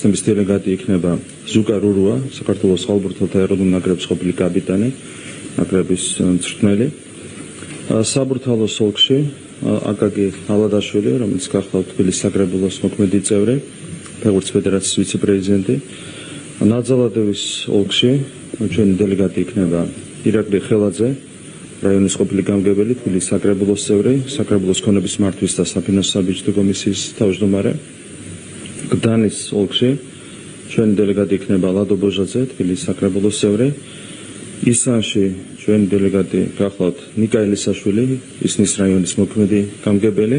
სისტემის დელეგატი იქნება ზუკა რურუა, საქართველოს ხალხურთთა ეროვნულ ნაკრების ყოფილი კაპიტანი, ნაკრების მწვრთნელი. საბურთალოს ოლქში აკაკი ალადაშვილი, რომელიც გახლავთ თბილისის საკრებულოს მოქმედი წევრი, ფეხბურთის ფედერაციის ვიცე-პრეზიდენტი. ნაძალადევის ოლქში ჩვენი დელეგატი იქნება ირაკლი ხელაძე, რაიონის ყოფილი გამგებელი, თბილისის საკრებულოს წევრი, საკრებულოს ქონების მართვის და საფინანსო საბიუჯეტო კომისიის თავმჯდომარე. გდანის ოლქში ჩვენი დელეგატი იქნება ლადო ბოჟაძე, თბილისის საკრებულოს წევრი. ისანში ჩვენი დელეგატი გახლავთ ნიკა ელისაშვილი, ისნის რაიონის მოქმედი გამგებელი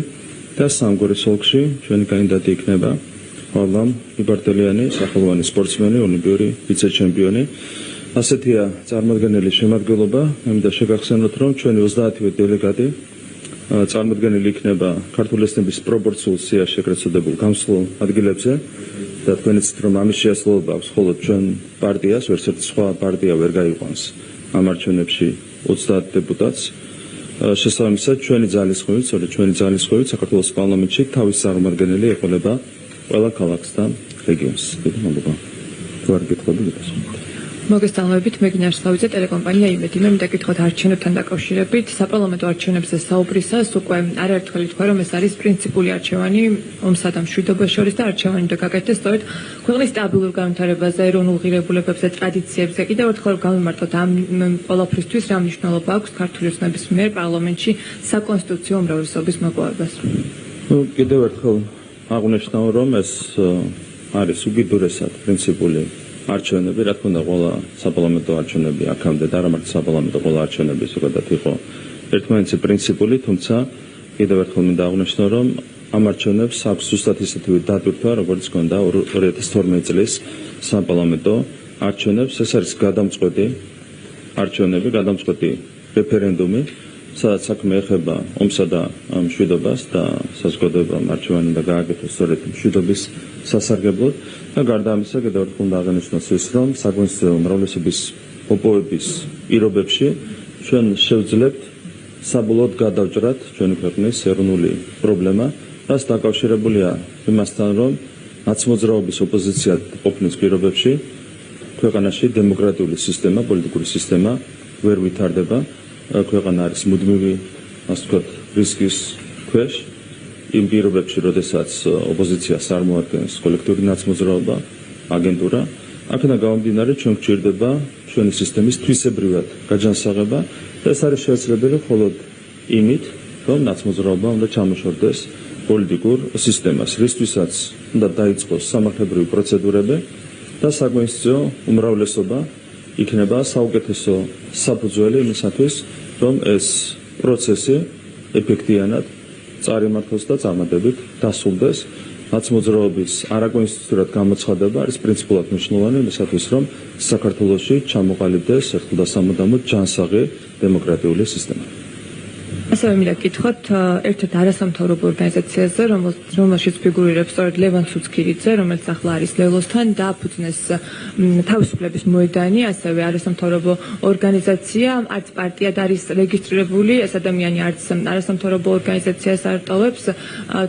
და სამგორის ოლქში ჩვენი კანდიდატი იქნება ვალამ იბარტელიანი, სახელოვანი სპორტსმენი, ოლიმპიური ვიცე-ჩემპიონი. ასეთია წარმოადგენელი შემადგენლობა. მინდა შეგახსენოთ, რომ ჩვენი 30-ვე დელეგატი წარმოადგენელი იქნება ქართული ეთნების პროპორციულ სიაში ეგრეთ წოდებულ გამსხვილ ადგილებზე და თქვენ იცით, რომ ამის შეასრულება აქვს მხოლოდ ჩვენ პარტიას, ვერცერთი სხვა პარტია ვერ გაიყვანს ამ არჩევნებში 30 დეპუტატს. შესაბამისად, ჩვენი ძალისხმევით, ჩვენი ძალისხმევით საქართველოს პარლამენტში თავის წარმომადგენელი ეყოლება ყველა ქალაქს და რეგიონს. მადლობა. თუ არ გითხები გასვით. მოგესალმებით, მე გინარსლავიძე, ტელეკომპანია იმედი. მე მინდა გითხოთ არჩევნებთან დაკავშირებით. საპარლამენტო არჩევნებზე საუბრისას უკვე არაერთხელ ითქვა, რომ ეს არის პრინციპული არჩევანი ომსა და მშვიდობას შორის და არჩევანი უნდა გაკეთდეს სწორედ ქვეყნის სტაბილურ განვითარებაზე, ეროვნულ ღირებულებებზე, ტრადიციებზე. კიდევ ერთხელ გავიმართოთ ამ ყველაფრისთვის რა მნიშვნელობა აქვს ქართული ოცნების მიერ პარლამენტში საკონსტიტუციო უმრავლესობის მოპოვებას. კიდევ ერთხელ აღნიშნავ, რომ ეს არის უკიდურესად პრინციპული არჩევნები, რა თქმა უნდა, ყველა საპარლამენტო არჩევნები აქამდე და არა მარტო საპარლამენტო, ყველა არჩევნები ზოგადად იყო ერთმანეთზე პრინციპული, თუმცა კიდევ ერთხელ მინდა აღნიშნო, რომ ამ არჩევნებს აქვს ზუსტად ისეთივე დატვირთვა, როგორც ჰქონდა 2012 წლის საპარლამენტო არჩევნებს. ეს არის გადამწყვეტი არჩევნები, გადამწყვეტი რეფერენდუმი, სადაც საქმე ეხება ომსა და მშვიდობას და საზოგადოება არჩევანი უნდა გააკეთოს სწორედ მშვიდობის სასარგებლოდ. და გარდა ამისა, კიდევ ერთხელ უნდა აღინიშნოს ის, რომ საკონსტიტუციო უმრავლესობის მოპოვების პირობებში ჩვენ შევძლებთ საბოლოოდ გადავჭრათ ჩვენი ქვეყნის ეროვნული პრობლემა, რაც დაკავშირებულია იმასთან, რომ ნაცმოძრაობის ოპოზიცია ყოფნის პირობებში ქვეყანაში დემოკრატიული სისტემა, პოლიტიკური სისტემა ვერ ვითარდება. ქვეყანა არის მუდმივი, ასე ვთქვათ, რისკის ქვეშ. იმ პირობებში, როდესაც ოპოზიციას წარმოადგენს კოლექტიური ნაცმოძრაობა, აგენტურა, აქედან გამომდინარე ჩვენ გვჭირდება ჩვენი სისტემის თვისებრივად გაჯანსაღება და ეს არის შესაძლებელი მხოლოდ იმით, რომ ნაცმოძრაობა უნდა ჩამოშორდეს პოლიტიკურ სისტემას, რისთვისაც უნდა დაიწყოს სამართლებრივი პროცედურები და საკონსტიტუციო უმრავლესობა იქნება საუკეთესო საფუძველი იმისათვის, რომ ეს პროცესი ეფექტიანად წარიმართოს და წარმატებით დასრულდეს. ნაცმოძრაობის არაკონსტიტუციურად გამოცხადება არის პრინციპულად მნიშვნელოვანი იმისათვის, რომ საქართველოში ჩამოყალიბდეს ერთხელ და სამუდამოდ ჯანსაღი დემოკრატიული სისტემა. ასევე მინდა გითხოთ ერთ-ერთ არასამთავრობო ორგანიზაციაზე, რომელშიც ფიგურირებს სწორედ ლევან ცუცქირიძე, რომელიც ახლა არის ლევლოსთან დააფუძნეს თავისუფლების მოედანი, ასევე არასამთავრობო ორგანიზაცია, არც პარტიად არის რეგისტრირებული, ეს ადამიანი არც არასამთავრობო ორგანიზაციას არ ტოვებს.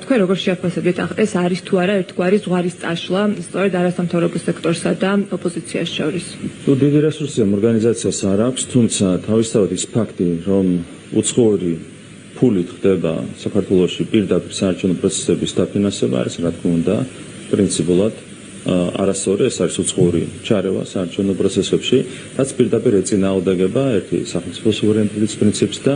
თქვენ როგორ შეაფასებთ, ეს არის თუ არა ერთგვარი ზღვარის წაშლა სწორედ არასამთავრობო სექტორსა და ოპოზიციას შორის? დიდი რესურსი ამ ორგანიზაციას არ აქვს, თუმცა თავისთავად ის ფაქტი, რომ უცხოური ფულით ხდება საქართველოში პირდაპირ საარჩევნო პროცესების დაფინანსება არის, რა თქმა უნდა, პრინციპულად არასწორი. ეს არის უცხოური ჩარევა საარჩევნო პროცესებში, რაც პირდაპირ ეწინააღმდეგება ერთი სახელმწიფო სუვერენიტეტის პრინციპს და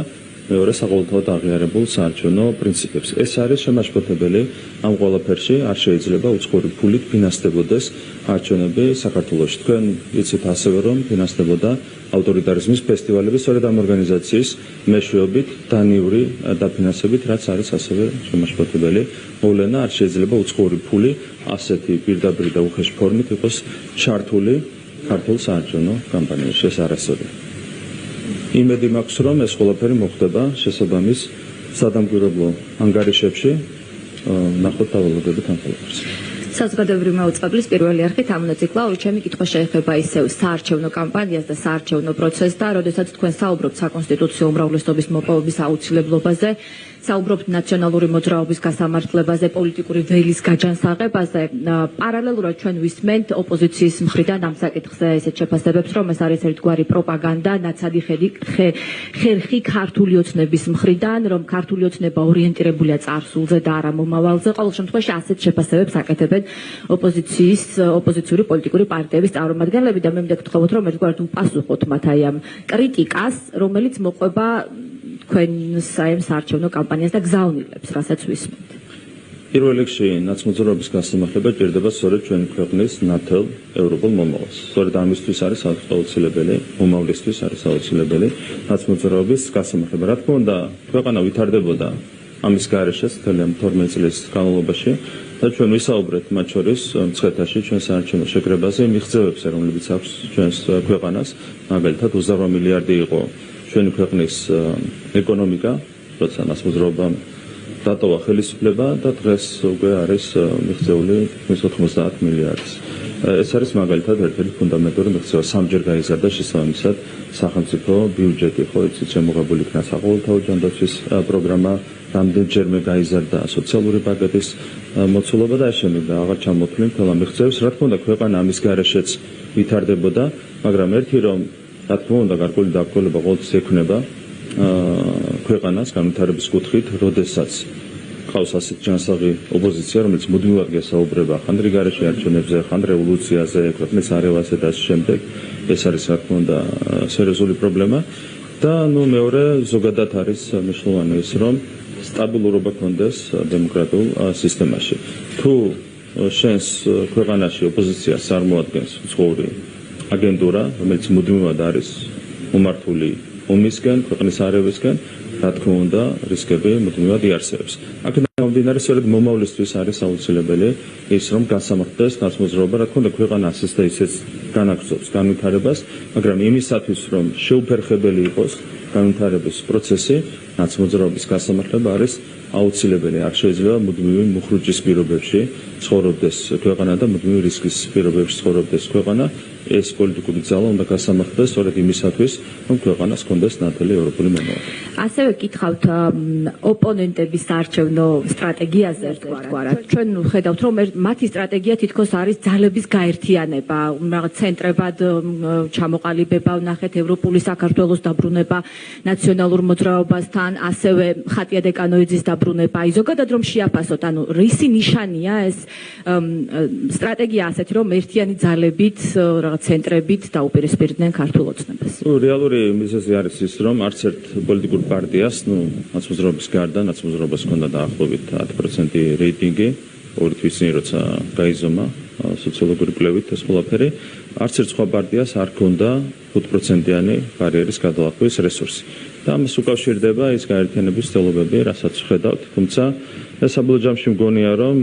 მეორე საყოველთაოდ აღიარებულ საარჩევნო პრინციპებს. ეს არის შემაშფოთებელი ამ ყველაფერში, არ შეიძლება უცხოური ფულით ფინანსდებოდეს არჩევნები საქართველოში. თქვენ იცით ასევე, რომ ფინანსდებოდა ავტორიტარიზმის ფესტივალები სწორედ ამ ორგანიზაციის მეშვეობით, დანიური დაფინანსებით, რაც არის ასევე შემაშფოთებელი მოვლენა. არ შეიძლება უცხოური ფული ასეთი პირდაპირ და უხეშ ფორმით იყოს ჩართული ქართულ საარჩევნო კამპანიაში. ეს არასწორია. იმედი მაქვს, რომ ეს ყველაფერი მოხდება შესაბამის სადამკვირვებლო ანგარიშებში, ნახოთ დავალაგებით ამ ყველაფერს. საზოგადოებრივი მაუწყებლის პირველი არხით ამონაძე კლაური, ჩემი კითხვა შეეხება ისევ საარჩევნო კამპანიას და საარჩევნო პროცესს და როდესაც თქვენ საუბრობთ საკონსტიტუციო უმრავლესობის მოპოვების აუცილებლობაზე, საუბრობთ ნაციონალური მოძრაობის გასამართლებაზე, პოლიტიკური ველის გაჯანსაღებაზე. პარალელურად ჩვენ ვისმენთ ოპოზიციის მხრიდან ამ საკითხზე ესეთ შეფასებებს, რომ ეს არის ერთგვარი პროპაგანდა, ნაცადი ხერხი ქართული ოცნების მხრიდან, რომ ქართული ოცნება ორიენტირებულია წარსულზე და არა მომავალზე. ყოველ შემთხვევაში ასეთ შეფასებებს აკეთებენ ოპოზიციური პოლიტიკური პარტიების წარმომადგენლები და მე მინდა გთხოვოთ, რომ ერთგვარად უპასუხოთ მათ აი ამ კრიტიკას, რომელიც მოყვება თქვენს აი ამ საარჩევნო კამპანიას და გზავნილებს, რასაც ვისმენთ. პირველ რიგში ნაცმოძრაობის გასამართლება ჭირდება სწორედ ჩვენი ქვეყნის ნათელ ევროპულ მომავალს. სწორედ ამისთვის არის აუცილებელი, მომავლისთვის არის აუცილებელი ნაცმოძრაობის გასამართლება. რა თქმა უნდა, ქვეყანა ვითარდებოდა ამის გარეშეც მთელი 12 წლის განმავლობაში და ჩვენ ვისაუბრეთ მათ შორის მცხეთაში ჩვენ საარჩევნო შეკრებაზე მიღწევებზე, რომლებიც აქვს ჩვენს ქვეყანას, მაგალითად 28 მილიარდი იყო ჩვენი ქვეყნის ეკონომიკა, როცა ნაცმოძრაობამ დატოვა ხელისუფლება და დღეს უკვე არის მიღწეული 90 მილიარდის. ეს არის მაგალითად ერთ-ერთი ფუნდამენტური მიღწევა. სამჯერ გაიზარდა შესაბამისად სახელმწიფო ბიუჯეტი, ხო იცით, შემოღებული იქნა საყოველთაო ჯანდაცვის პროგრამა, რამდენჯერმე გაიზარდა სოციალური პაკეტის მოცულობა და ამ შემდეგ აღარ ჩამოთვლი მთელ ამ მიღწევებს. რა თქმა უნდა, ქვეყანა ამის გარეშეც ვითარდებოდა, მაგრამ ერთი რომ რა თქმა უნდა გარკვეული დაკვირვება ყოველთვის ექნება ქვეყანას განვითარების კუთხით, როდესაც ყავს ასეთ ჯანსაღი ოპოზიცია, რომელიც მუდმივად გესაუბრება ხანდრი გარეშე არჩევნებზე, ხან რევოლუციაზე, ქვეყნის არევაზე და ამ შემდეგ. ეს არის რა თქმა უნდა სერიოზული პრობლემა და მეორე ზოგადად არის მნიშვნელოვანი ის, რომ სტაბილურობა კონდეს დემოკრატიულ სისტემაში. თუ შენს ქვეყანაში ოპოზიციას წარმოადგენს უცხოური აგენტურა, რომელიც მუდმივად არის მომართული ომისკენ, ქვეყნის არევისკენ, რა თქმა უნდა, რისკები მუდმივად იარსებებს. აქედან გამომდინარე, სწორედ მომავლისთვის არის აუცილებელი ის, რომ გასამართლდეს ნაცმოძრაობა, რა თქმა უნდა, ქვეყანა ასეც და ისეც განაგრძობს განვითარებას, მაგრამ იმისათვის, რომ შეუფერხებელი იყოს განვითარების პროცესი, ნაცმოძრაობის გასამართლება არის აუცილებელი. არ შეიძლება მუდმივი მუხრუჭის პირობებში ცხოვრობდეს ქვეყანა და მუდმივი რისკის პირობებში ცხოვრობდეს ქვეყანა. ეს პოლიტიკური ძალა უნდა გასამართლდეს სწორედ იმისათვის, რომ ქვეყანას ჰქონდეს ნათელი ევროპული მომავალი. ასევე გითხავთ ოპონენტების საარჩევნო სტრატეგიაზე ერთგვარად. ჩვენ ხედავთ, რომ მათი სტრატეგია თითქოს არის ძალების გაერთიანება, რაღაც ცენტრებად ჩამოყალიბება, ვნახეთ ევროპული საქართველოს დაბრუნება ნაციონალურ მოძრაობასთან, ასევე ხატია დეკანოიძის დაბრუნება. აი ზოგადად რომ შეაფასოთ, ანუ რისი ნიშანია ეს სტრატეგია ასეთი, რომ ერთიანი ძალებით ცენტრებით დაუპირისპირდნენ ქართულ ოცნებას. რეალური მიზეზი არის ის, რომ არც ერთ პოლიტიკურ პარტიას, ნაცმოძრაობის გარდა, ნაცმოძრაობას ჰქონდა დაახლოებით 10% რეიტინგი, ორი თვისინი როცა გაიზომა სოციოლოგიური კვლევით ეს ყველაფერი, არც ერთ სხვა პარტიას არ ჰქონდა 5%-იანი ბარიერის გადალახვის რესურსი. და ამას უკავშირდება ის გაერთიანების ცდილობები, რასაც ვხედავთ, თუმცა ეს საბოლოო ჯამში მგონია, რომ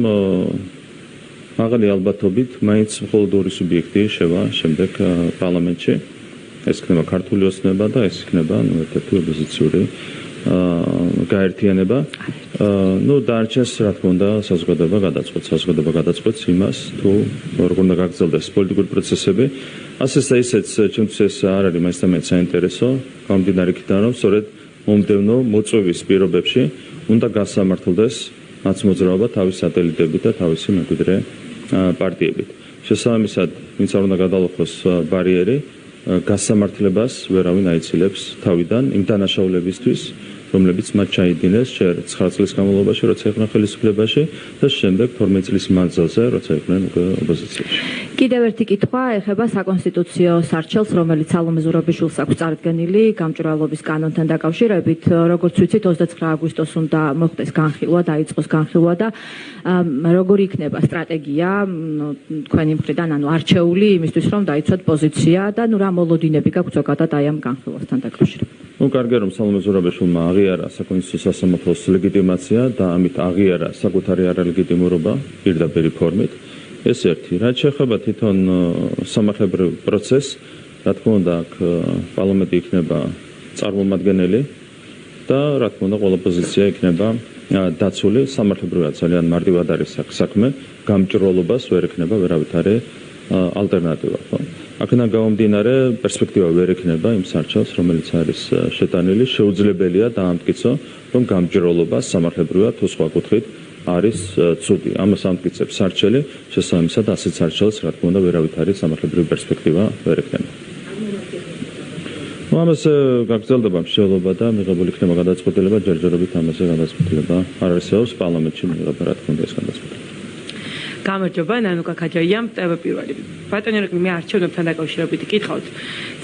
მაღალი ალბათობით მაინც მხოლოდ ორი სუბიექტი შევა შემდეგ პარლამენტში. ეს იქნება ქართული ოცნება და ეს იქნება ერთ-ერთი ოპოზიციური გაერთიანება. დარჩეს რა თქმა უნდა საზოგადოება გადაწყვეტს იმას, თუ როგორ უნდა გაგრძელდეს პოლიტიკური პროცესები. ასეც და ისეც ჩემთვის ეს არ არის მაინც და მაინც საინტერესო, გამომდინარე იქიდან, რომ სწორედ მომდევნო მოწვევის პირობებში უნდა გასამართლდეს ნაცმოძრაობა თავის სატელიტებით და თავისი მემკვიდრე პარტიებით. შესაბამისად, ვინც არ უნდა გადალახოს ბარიერი, გასამართლებას ვერავინ აიცილებს თავიდან იმ დანაშაულებისთვის, რომლებიც მათ ჩაიდინეს ჯერ 9 წლის განმავლობაში, როცა იყვნენ ხელისუფლებაში და შემდეგ 12 წლის მანძილზე, როცა იყვნენ ოპოზიციაში. კიდევ ერთი კითხვა ეხება საკონსტიტუციო სარჩელს, რომელიც სალომე ზურაბიშვილს აქვს წარდგენილი გამჭვირვალობის კანონთან დაკავშირებით. როგორც ვიცით, 29 აგვისტოს უნდა მოხდეს განხილვა, დაიწყოს განხილვა და როგორი იქნება სტრატეგია თქვენი მხრიდან, ანუ არჩეული იმისთვის, რომ დაიცვათ პოზიცია და რა მოლოდინები გაქვთ ზოგადად აი ამ განხილვასთან დაკავშირებით. კარგია, რომ სალომე ზურაბიშვილმა აღიარა საკონსტიტუციო სასამართლოს ლეგიტიმაცია და ამით აღიარა საკუთარი არალეგიტიმურობა პირდაპირ ფორმით. ეს ერთი. რაც შეეხება თვითონ სამართლებრივ პროცესს, რა თქმა უნდა, აქ პარლამენტი იქნება წარმომადგენელი და რა თქმა უნდა, ყველა პოზიცია იქნება დაცული. სამართლებრივად ძალიან მარტივად არის საქმე, გამჭვირვალობას ვერ ექნება ვერავითარი ალტერნატივა, ხო? აქედან გამომდინარე, პერსპექტივა ვერ ექნება იმ სარჩელს, რომელიც არის შეტანილი, შეუძლებელია დაამტკიცო, რომ გამჭირვალობა სამართლებრივად თუ სხვა კუთხით არის ცუდი. ამას ამტკიცებს სარჩელი, შესაბამისად ასეთ სარჩელს, რა თქმა უნდა, ვერავით არის სამართლებრივი პერსპექტივა ვერ ექნება. ამას გაგრძელდება მსჯელობა და მიღებული იქნება გადაწყვეტილება, ჯერჯერობით ამაზე გადაწყვეტილება არ არსებობს პარლამენტში მიღება, რა თქმა უნდა, ეს გადაწყვეტილება. გამარჯობა, ნანუკა ქაჯაიამ, ტევე პირველი. ბატონო რეკნი, მე არჩევნებთან დაკავშირებით გითხავთ.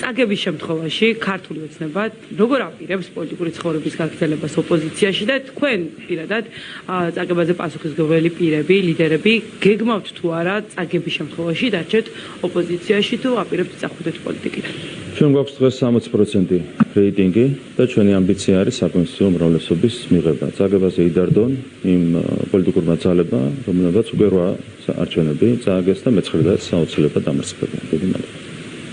წაგების შემთხვევაში ქართული ოცნება როგორ აპირებს პოლიტიკური ცხოვრების გაგრძელებას ოპოზიციაში და თქვენ პირადად წაგებაზე პასუხისმგებელი პირები, ლიდერები გეგმავთ თუ არა წაგების შემთხვევაში დარჩეთ ოპოზიციაში თუ აპირებთ წახუდეთ პოლიტიკიდან? ჩვენ გვაქვს დღეს 60% რეიტინგი და ჩვენი ამბიცია არის საკონსტიტუციო უმრავლესობის მიღება. წაგებაზე იდარდონ იმ პოლიტიკურმა ძალებმა, რომლებიც უკვე 8 არჩევნები წააგეს და მეცხრედაც საოცრება დამარცხებულა. დიდი მადლობა.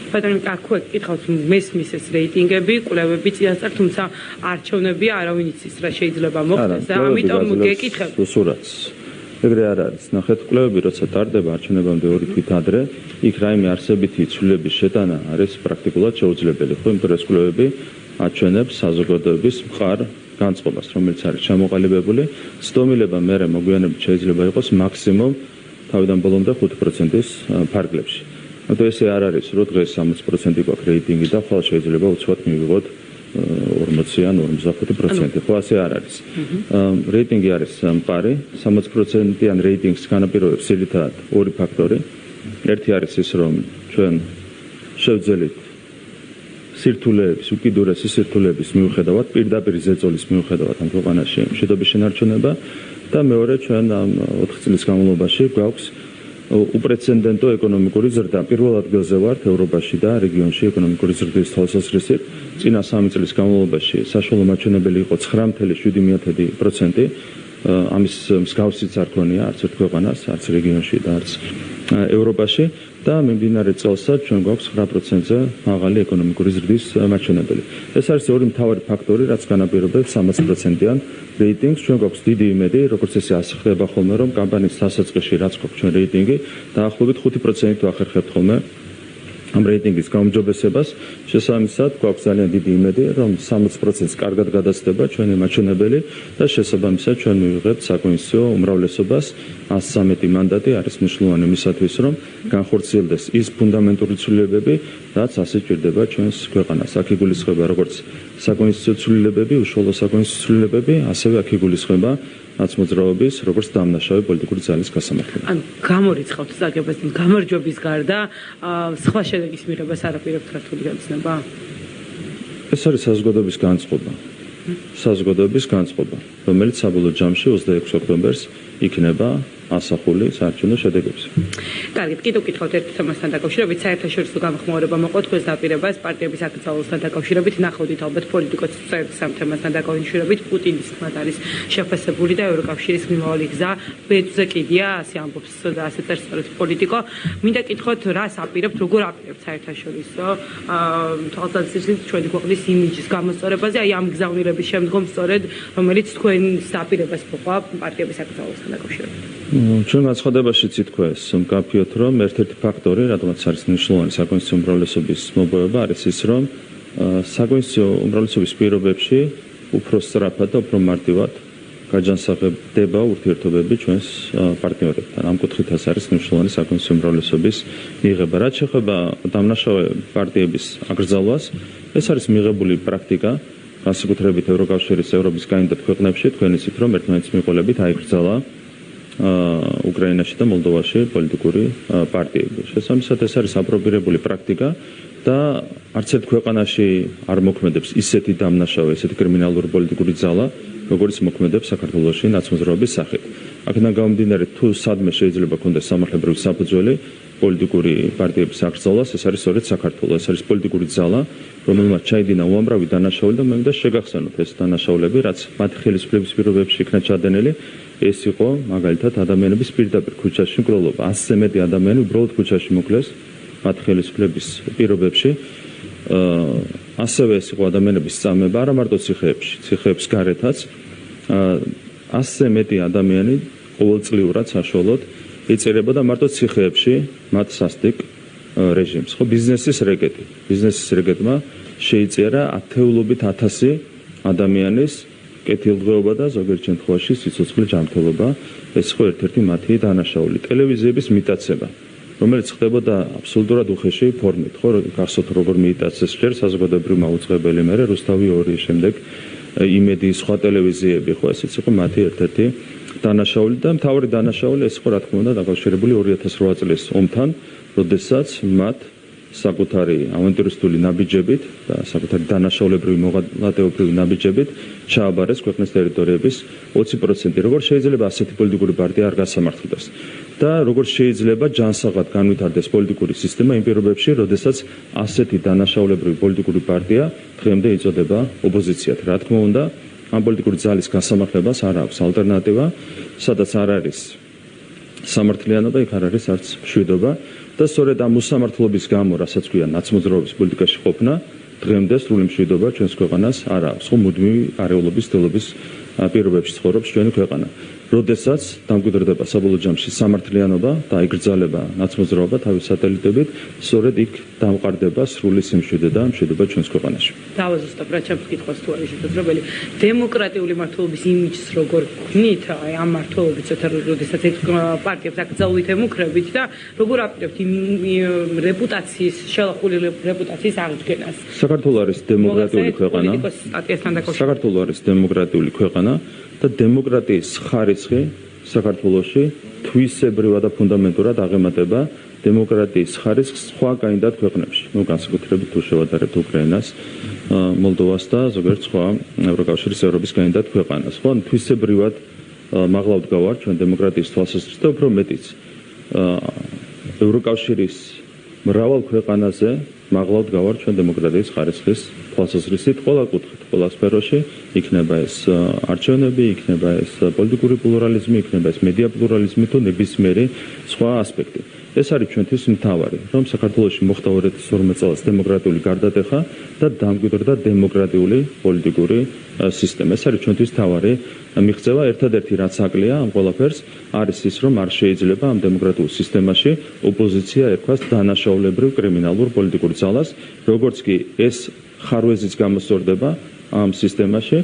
ბატონო, აქვე გითხავთ, მესმის ეს რეიტინგები, კვლევები წინასწარ, თუმცა არჩევნები არავინ იცის რა შეიძლება მოხდეს და ამიტომ გეკითხებ. სურათს. ეგრე არ არის. ნახეთ, კვლევები როცა ტარდება არჩევნებამდე 2 თვით ადრე, იქ რაიმე არსებითი ცვლილების შეტანა არის პრაქტიკულად შეუძლებელი. ხო, იმიტომ რომ ეს კვლევები აჩვენებს საზოგადოების მყარ განწყობას, რომელიც არის ჩამოყალიბებული. ცდომილება მერე მოგვიანებით შეიძლება იყოს მაქსიმუმ თავიდან ბოლომდე 5%-ის ფარგლებში. ანუ ესე არ არის, რომ დღეს 60% გვაქვს რეიტინგი და ხვალ შეიძლება უცბად მივიღოთ 40 ან 45%. ხო, ასე არ არის. რეიტინგი არის მყარი, 60%-იან რეიტინგს განაპირობებს ძირითადად ორი ფაქტორი. ერთი არის ის, რომ ჩვენ შევძელით სირთულეების, უკიდურესი სირთულეების მიუხედავად, პირდაპირ ზეწოლის მიუხედავად ამ ქვეყანაში მშვიდობის შენარჩუნება და მეორე ჩვენ ამ 4 წლის განმავლობაში გვაქვს უპრეცედენტო ეკონომიკური ზრდა. პირველ ადგილზე ვართ ევროპაში და რეგიონში ეკონომიკური ზრდის თვალსაზრისით. წინა 3 წლის განმავლობაში საშუალო მაჩვენებელი იყო 9.7%. ამის მსგავსიც არ ქონია არც ერთ ქვეყანას, არც რეგიონში და არც ევროპაში და მიმდინარე წელსაც ჩვენ გვაქვს 9%-ზე მაღალი ეკონომიკური ზრდის მაჩვენებელი. ეს არის ორი მთავარი ფაქტორი, რაც განაპირობებს 60%-იან რეიტინგს. ჩვენ გვაქვს დიდი იმედი, როგორც ესე ასახდება ხოლმე, რომ კამპანიის დასაწყისში რაც გვაქვს ჩვენ რეიტინგი, დაახლოებით 5%-ით ვახერხებთ ხოლმე ამ რეიტინგის გაუმჯობესებას. შესაბამისად, გვაქვს ძალიან დიდი იმედი, რომ 60%-ს კარგად გადაცდება ჩვენი მაჩვენებელი და შესაბამისად ჩვენ მივიღებთ საკონსტიტუციო უმრავლესობას. 113 მანდატი არის მნიშვნელოვანი იმისათვის, რომ განხორციელდეს ის ფუნდამენტური ცვლილებები, რაც ასე ჭირდება ჩვენს ქვეყანას. აქ იგულისხმება როგორც საკონსტიტუციო ცვლილებები, უშუალო საკონსტიტუციო ცვლილებები, ასევე აქ იგულისხმება ნაცმოძრაობის, როგორც დამნაშავე პოლიტიკური ძალის გასამართლება. ანუ გამორიცხავთ წაგებასთან გამარჯვების გარდა სხვა შედეგის მიღებას არ აპირებთ ქართული ოცნება? ეს არის საზოგადოების განწყობა. საზოგადოების განწყობა, რომელიც საბოლოო ჯამში 26 ოქტომბერს იქნება ასახული საარჩევნო შედეგებზე. კარგით, კიდევ გითხავთ ერთ თემასთან დაკავშირებით, საერთაშორისო გამოხმაურება მოყვა თქვენს დაპირებას პარტიების აკრძალვასთან დაკავშირებით, ნახავდით ალბათ პოლიტიკოსებს სამ თემასთან დაკავშირებით, პუტინის თქმად არის შეფასებული და ევროკავშირის მიმავალი გზა ბეწვზე კიდია, ასე ამბობს და ასე წერს სწორედ პოლიტიკო. მინდა გითხოთ, რას აპირებთ, როგორ აპირებთ საერთაშორისო თვალსაზრისით ჩვენი ქვეყნის იმიჯის გამოსწორებაზე, აი ამ გზავნილების შემდგომ სწორედ, რომელიც თქვენს დაპირებას მოყვა პარტიების აკრძალვასთან დაკავშირებით. ჩვენ განცხადებაშიც ითქვეს მკაფიოდ, რომ ერთ-ერთი ფაქტორი, რადგანაც არის მნიშვნელოვანი საკონსტიტუციო უმრავლესობის მოპოვება, არის ის, რომ საკონსტიტუციო უმრავლესობის პირობებში უფრო სწრაფად და უფრო მარტივად გაჯანსაღდება ურთიერთობები ჩვენს პარტნიორებთან. ამ კუთხითაც არის მნიშვნელოვანი საკონსტიტუციო უმრავლესობის მიღება. რაც შეეხება დამნაშავე პარტიების აკრძალვას, ეს არის მიღებული პრაქტიკა, განსაკუთრებით ევროკავშირის ევროპის კანდიდატ ქვეყნებში, თქვენ იცით, რომ ერთმანეთის მიყოლებით აიკრძალა უკრაინაში და მოლდოვაში პოლიტიკური პარტიები. შესაბამისად, ეს არის აპრობირებული პრაქტიკა და არც ერთ ქვეყანაში არ მოქმედებს ისეთი დამნაშავე, ისეთი კრიმინალური პოლიტიკური ძალა, როგორც მოქმედებს საქართველოში ნაცმოძრაობის სახით. აქედან გამომდინარე, თუ სადმე შეიძლება ქონდეს სამართლებრივი საფუძველი პოლიტიკური პარტიების აკრძალვას, ეს არის სწორედ საქართველო. ეს არის პოლიტიკური ძალა, რომელმაც ჩაიდინა უამრავი დანაშაული და მე მინდა შეგახსენოთ ეს დანაშაულები, რაც მათი ხელისუფლების პირობებში იქნა ჩადენილი. ეს იყო მაგალითად ადამიანების პირდაპირ ქუჩაში მკვლელობა. 100-ზე მეტი ადამიანი უბრალოდ ქუჩაში მოკლეს მათ ხელისუფლების პირობებში. ასევე ეს იყო ადამიანების წამება, არა მარტო ციხეებს გარეთაც. 100-ზე მეტი ადამიანი ყოველწლიურად საშუალოდ იწერებოდა მარტო ციხეებში მათ სასტიკ რეჟიმს. ხო, ბიზნესის რეგეტმა შეიწერა ათეულობით 1000 ადამიანის კეთილდღეობა და ზოგიერთ შემთხვევაში სიცოცხლის ჯანმრთელობა. ეს ხო ერთ-ერთი მათი დანაშაული. ტელევიზიების მიტაცება, რომელიც ხდებოდა აბსოლუტურად უხეში ფორმით, ხო, გახსოვთ როგორ მიიტაცეს ჯერ საზოგადოებრივმა უწყებელი, მერე რუსთავი 2 შემდეგ იმედი სხვა ტელევიზიები, ხო, ესეც იყო მათი ერთ-ერთი დანაშაული და მთავარი დანაშაული ეს იყო რა თქმა უნდა დაკავშირებული 2008 წლის ომთან, როდესაც მათ საკუთარი ავანტურისტული ნაბიჯებით და საკუთარი დანაშაულებრივი მოღალატეობრივი ნაბიჯებით ჩააბარეს ქვეყნის ტერიტორიების 20%. როგორ შეიძლება ასეთი პოლიტიკური პარტია არ გასამართლდეს და როგორ შეიძლება ჯანსაღად განვითარდეს პოლიტიკური სისტემა იმ პირობებში, როდესაც ასეთი დანაშაულებრივი პოლიტიკური პარტია დღემდე იწოდება ოპოზიციად. რა თქმა უნდა, ამ პოლიტიკური ძალის გასამართლებას არ აქვს ალტერნატივა, სადაც არ არის სამართლიანობა, იქ არ არის არც მშვიდობა. და სწორედ ამ უსამართლობის გამო, რასაც ქვია ნაცმოძრაობის პოლიტიკაში ყოფნა, დღემდე სრული მშვიდობა ჩვენს ქვეყანას არ აქვს. ხო, მუდმივი არეულობის დელობის პირობებში ცხოვრობს ჩვენი ქვეყანა. როდესაც დამკვიდრდება საბოლოო ჯამში სამართლიანობა და იგრძალება ნაცმოძრაობა თავის სატელიტებით, სწორედ იქ დამყარდება სრული სიმშვიდე და მშვიდობა ჩვენს ქვეყანაში. დავაზუსტებ რა ჩემს კითხვას თუ არის შესაძლებელი. დემოკრატიული მართლობის იმიჯს როგორ გქნით, აი ამ მართლობის როდესაც ეს პარტიებს აკრძალვით ემუქრებით და როგორ აპირებთ იმ რეპუტაციის, შელახული რეპუტაციის აღდგენას? საქართველო არის დემოკრატიული ქვეყანა. საქართველო არის დემოკრატიული ქვეყანა და დემოკრატიის ხარისხი საქართველოში თვისებრივად და ფუნდამენტურად აღემატება დემოკრატიის ხარისხს სხვა კანდიდატ ქვეყნებში. ნუ განსაკუთრებით თუ შევადარებთ უკრაინას, მოლდოვას და ზოგიერთ სხვა ევროკავშირის ევროპის კანდიდატ ქვეყანას. ხო, თვისებრივად მაღლა ვდგავართ ჩვენ დემოკრატიის თვალსაზრისით და უფრო მეტიც ევროკავშირის მრავალ ქვეყანაზე მაღლა ვდგავართ ჩვენ დემოკრატიის ხარისხის თვალსაზრისით ყველა კუთხით, ყველა სფეროში, იქნება ეს არჩევნები, იქნება ეს პოლიტიკური პლურალიზმი, იქნება ეს მედია პლურალიზმი თუ ნებისმიერი სხვა ასპექტი. ეს არის ჩვენთვის მთავარი, რომ საქართველოში მოხდა 2012 წელს დემოკრატიული გარდატეხა და დამკვიდრდა დემოკრატიული პოლიტიკური სისტემა. ეს არის ჩვენთვის მთავარი მიღწევა. ერთადერთი რაც აკლია ამ ყველაფერს არის ის, რომ არ შეიძლება ამ დემოკრატიულ სისტემაში ოპოზიცია ერქვას დანაშაულებრივ კრიმინალურ პოლიტიკურ ძალას, როგორც კი ეს ხარვეზიც გამოსწორდება ამ სისტემაში,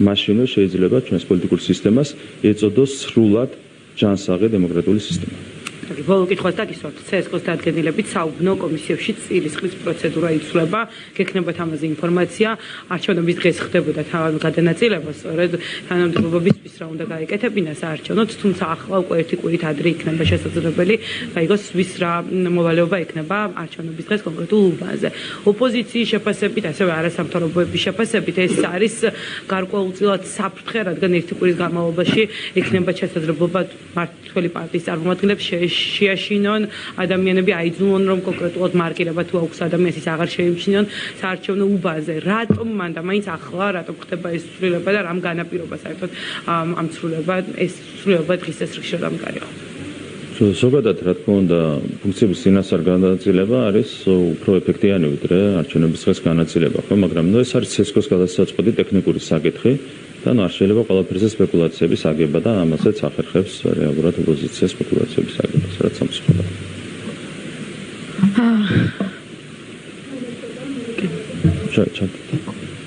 მაშინვე შეიძლება ჩვენს პოლიტიკურ სისტემას ეწოდოს სრულად ჯანსაღი დემოკრატიული სისტემა. ბოლო კითხვას დაგისვათ. CSKO-ს დადგენილებით საუბნო კომისიებში წილისყრის პროცედურა იცვლება. გექნებათ ამაზე ინფორმაცია. არჩევნების დღეს ხდებოდა გადანაწილება, სწორედ თანამდებობისთვის რა უნდა გაეკეთებინას არჩევნოთ, თუმცა ახლა უკვე ერთი კვირით ადრე იქნება შესაძლებელი გაიგოს ვის რა მოვალეობა ექნება არჩევნების დღეს კონკრეტულ უბანზე. ოპოზიციის შეფასებით, ასევე არასამთავრობოების შეფასებით ეს არის გარკვეულწილად საფრთხე, რადგან ერთი კვირის განმავლობაში ექნება შესაძლებლობა მმართველი პარტიის წარმომადგენლებს შეაშინონ ადამიანები აიძულონ რომ კონკრეტულად მარკირება თუ აქვს ადამიანს ის აღარ შეიმჩნიონ საარჩევნო უბანზე. რატომ მანდა მაინც ახლა რატომ ხდება ეს ცვლილება და რამ განაპირობა საერთოდ ამ ცვლილება ეს ცვლილება დღის წესრიგში რომ გამყარიყო? ზოგადად რა თქმა უნდა ფუნქციების წინასწარ განაწილება არის უფრო ეფექტიანი ვიდრე არჩევნების დღეს განაწილება, ხო, მაგრამ ეს არის CSKO-ს გადასაწყოდი ტექნიკური საკითხი. და არ შეიძლება ყველაფერზე სპეკულაციების აგება და ამასაც ახერხებს რეალურად ოპოზიცია სპეკულაციების აგებას, რაც სამწუხაროდ.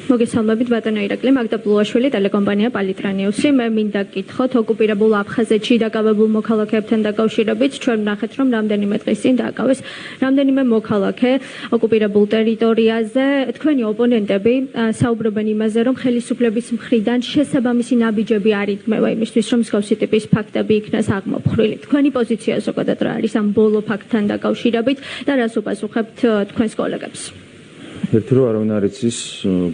მოგესალმებით ბატონო ირაკლი, მაგდა ბლუაშვილი, ტელეკომპანია პალიტრანიუსი. მე მინდა გკითხოთ ოკუპირებულ აფხაზეთში დაკავებულ მოქალაქეებთან დაკავშირებით. ჩვენ ვნახეთ, რომ რამდენიმე დღის წინ დააკავეს რამდენიმე მოქალაქე ოკუპირებულ ტერიტორიაზე. თქვენი ოპონენტები საუბრობენ იმაზე, რომ ხელისუფლების მხრიდან შესაბამისი ნაბიჯები არ იქმნება იმისთვის, რომ მსგავსი ტიპის ფაქტები იქნას აღმოფხვრილი. თქვენი პოზიცია ზოგადად რა არის ამ ბოლო ფაქტთან დაკავშირებით და რას უპასუხებთ თქვენს კოლეგებს? ერთი რომ არავინ არ იცის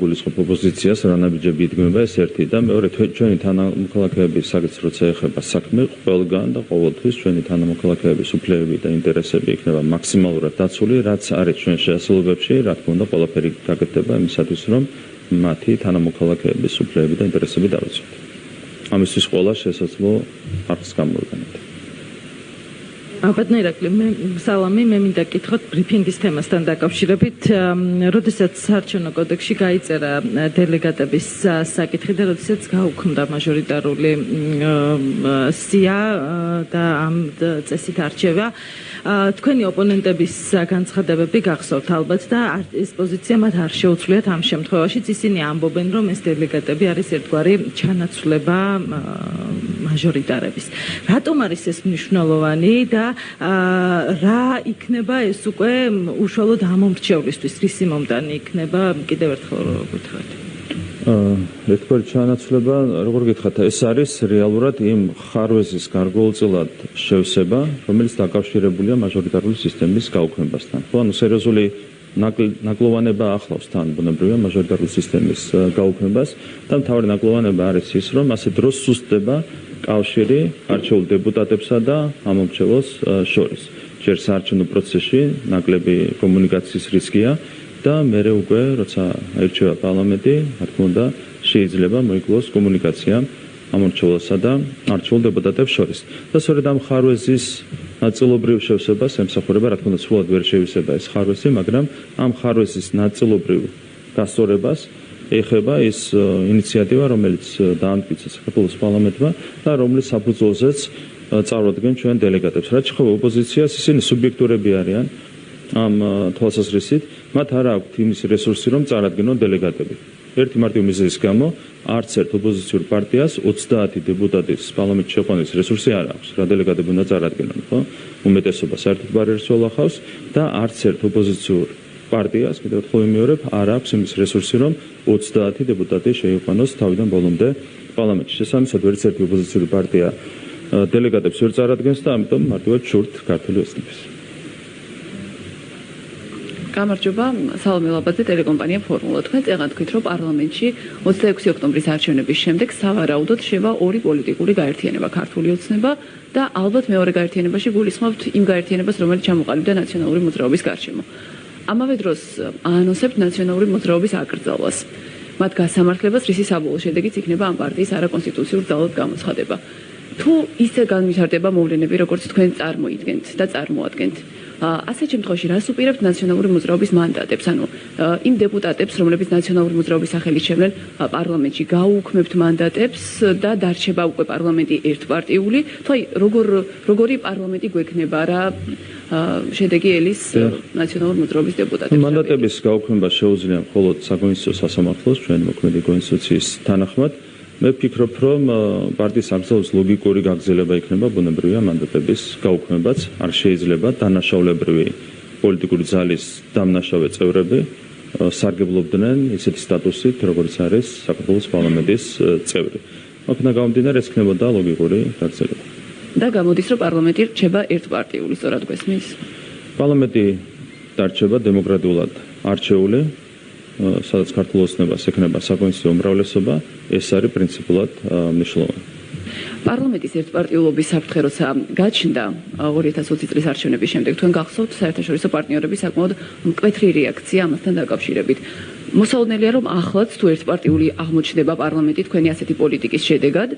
გულისხმობ ოპოზიციას რა ნაბიჯები იდგმება, ეს ერთი და მეორე ჩვენი თანამოქალაქეების საკითხს როცა ეხება საქმე ყველგან და ყოველთვის ჩვენი თანამოქალაქეების უფლებები და ინტერესები იქნება მაქსიმალურად დაცული, რაც არის ჩვენ შეასრულებებში, რა თქმა უნდა ყველაფერი გაკეთდება იმისათვის, რომ მათი თანამოქალაქეების უფლებები და ინტერესები დავიცვათ. ამისთვის ყველა შესაძლო არხს გამოვიყენოთ. ბატონო ირაკლი, სალამი, მე მინდა გითხოთ ბრიფინგის თემასთან დაკავშირებით, როდესაც საარჩევნო კოდექსში გაიწერა დელეგატების საკითხი და როდესაც გაუქმდა მაჟორიტარული სია და ამ წესით არჩევა, თქვენი ოპონენტების განცხადებები გახსოვთ ალბათ და ეს პოზიცია მათ არ შეუცვლიათ ამ შემთხვევაშიც, ისინი ამბობენ, რომ ეს დელეგატები არის ერთგვარი ჩანაცვლება მაჟორიტარების. რატომ არის ეს მნიშვნელოვანი და რა იქნება ეს უკვე უშუალოდ ამომრჩევლისთვის, რისი მომტანი იქნება, კიდევ ერთხელ გითხრათ. ერთგვარი ჩანაცვლება, როგორ გითხრათ, ეს არის რეალურად იმ ხარვეზის გარკვეულწილად შევსება, რომელიც დაკავშირებულია მაჟორიტარული სისტემის გაუქმებასთან. ხო, ანუ სერიოზული ნაკლოვანება ახლავს თან ბუნებრივია მაჟორიტარული სისტემის გაუქმებას და მთავარი ნაკლოვანება არის ის, რომ ასე დროს სუსტდება კავშირი არჩეულ დეპუტატებსა და ამომრჩეველს შორის. ჯერ საარჩევნო პროცესში ნაკლები კომუნიკაციის რისკია და მერე უკვე როცა აირჩევა პარლამენტი, რა თქმა უნდა, შეიძლება მოიკლოს კომუნიკაცია ამომრჩეველსა და არჩეულ დეპუტატებს შორის. და სწორედ ამ ხარვეზის ნაწილობრივ შევსებას ემსახურება, რა თქმა უნდა, სრულად ვერ შევისება ეს ხარვეზი, მაგრამ ამ ხარვეზის ნაწილობრივ გასწორებას ეხება ის ინიციატივა, რომელიც დაამტკიცა საქართველოს პარლამენტმა და რომლის საფუძველზეც წარუდგენ ჩვენ დელეგატებს. რაც შეეხება ოპოზიციას, ისინი სუბიექტურები არიან ამ თვალსაზრისით, მათ არ აქვთ იმის რესურსი, რომ წარადგინონ დელეგატები. ერთი მარტივი მიზეზის გამო არც ერთ ოპოზიციურ პარტიას 30 დეპუტატის პარლამენტში შეყვანის რესურსი არ აქვს. რა დელეგატები უნდა წარადგინონ, ხო? უმეტესობა საერთოდ ბარიერს ველახავს და არც ერთ ოპოზიციურ პარტიას, კიდევ ერთხელ ვიმეორებ, არ აქვს იმის რესურსი, რომ 30 დეპუტატი შეიყვანოს თავიდან ბოლომდე პარლამენტში. შესაბამისად, ვერც ერთი ოპოზიციური პარტია დელეგატებს ვერ წარადგენს და ამიტომ მარტივად შურთ ქართული ოცნების. გამარჯობა, სალომე ლაბაძე, ტელეკომპანია ფორმულა. თქვენ წეგან თქვით, რომ პარლამენტში 26 ოქტომბრის არჩევნების შემდეგ სავარაუდოდ შევა ორი პოლიტიკური გაერთიანება, ქართული ოცნება და ალბათ მეორე გაერთიანებაში გულისხმობთ იმ გაერთიანებას, რომელიც ჩამოყალიბდა ნაციონალური მოძრაობის გარშემო. ამავე დროს აანონსებთ ნაციონალური მოძრაობის აკრძალვას. მათ გასამართლებას, რის საბოლოო შედეგიც იქნება ამ პარტიის არაკონსტიტუციურ ძალად გამოცხადება. თუ ისე განვითარდება მოვლენები, როგორც თქვენ წარმოიდგენთ და წარმოადგენთ, ასეთ შემთხვევაში რას უპირებთ ნაციონალური მოძრაობის მანდატებს, ანუ იმ დეპუტატებს, რომლებიც ნაციონალური მოძრაობის სახელით შევლენ პარლამენტში, გაუქმებთ მანდატებს და დარჩება უკვე პარლამენტი ერთპარტიული, თუ აი როგორი პარლამენტი გვექნება რა შედეგი ელის ნაციონალური მოძრაობის დეპუტატებს. მანდატების გაუქმება შეუძლია მხოლოდ საკონსტიტუციო სასამართლოს, ჩვენი მოქმედი კონსტიტუციის თანახმად. მე ვფიქრობ, რომ პარტიის აკრძალვის ლოგიკური გაგრძელება იქნება ბუნებრივია მანდატების გაუქმებაც. არ შეიძლება დანაშაულებრივი პოლიტიკური ძალის დამნაშავე წევრები სარგებლობდნენ ისეთი სტატუსით, როგორც არის საქართველოს პარლამენტის წევრი. აქედან გამომდინარე, ეს იქნებოდა ლოგიკური გაგრძელება. და გამოდის, რომ პარლამენტი რჩება ერთპარტიული, სწორად გვესმის? პარლამენტი დარჩება დემოკრატიულად არჩეული, სადაც ქართულ ოცნებას ექნება საკონსტიტუციო უმრავლესობა, ეს არის პრინციპულად მნიშვნელოვანი. პარლამენტის ერთპარტიულობის საფრთხე როცა გაჩნდა 2020 წლის არჩევნების შემდეგ, თქვენ გახსოვთ საერთაშორისო პარტნიორების საკმაოდ მკვეთრი რეაქცია ამასთან დაკავშირებით. მოსაოდნელია, რომ ახლაც თუ ერთპარტიული აღმოჩნდება პარლამენტი თქვენი ასეთი პოლიტიკის შედეგად,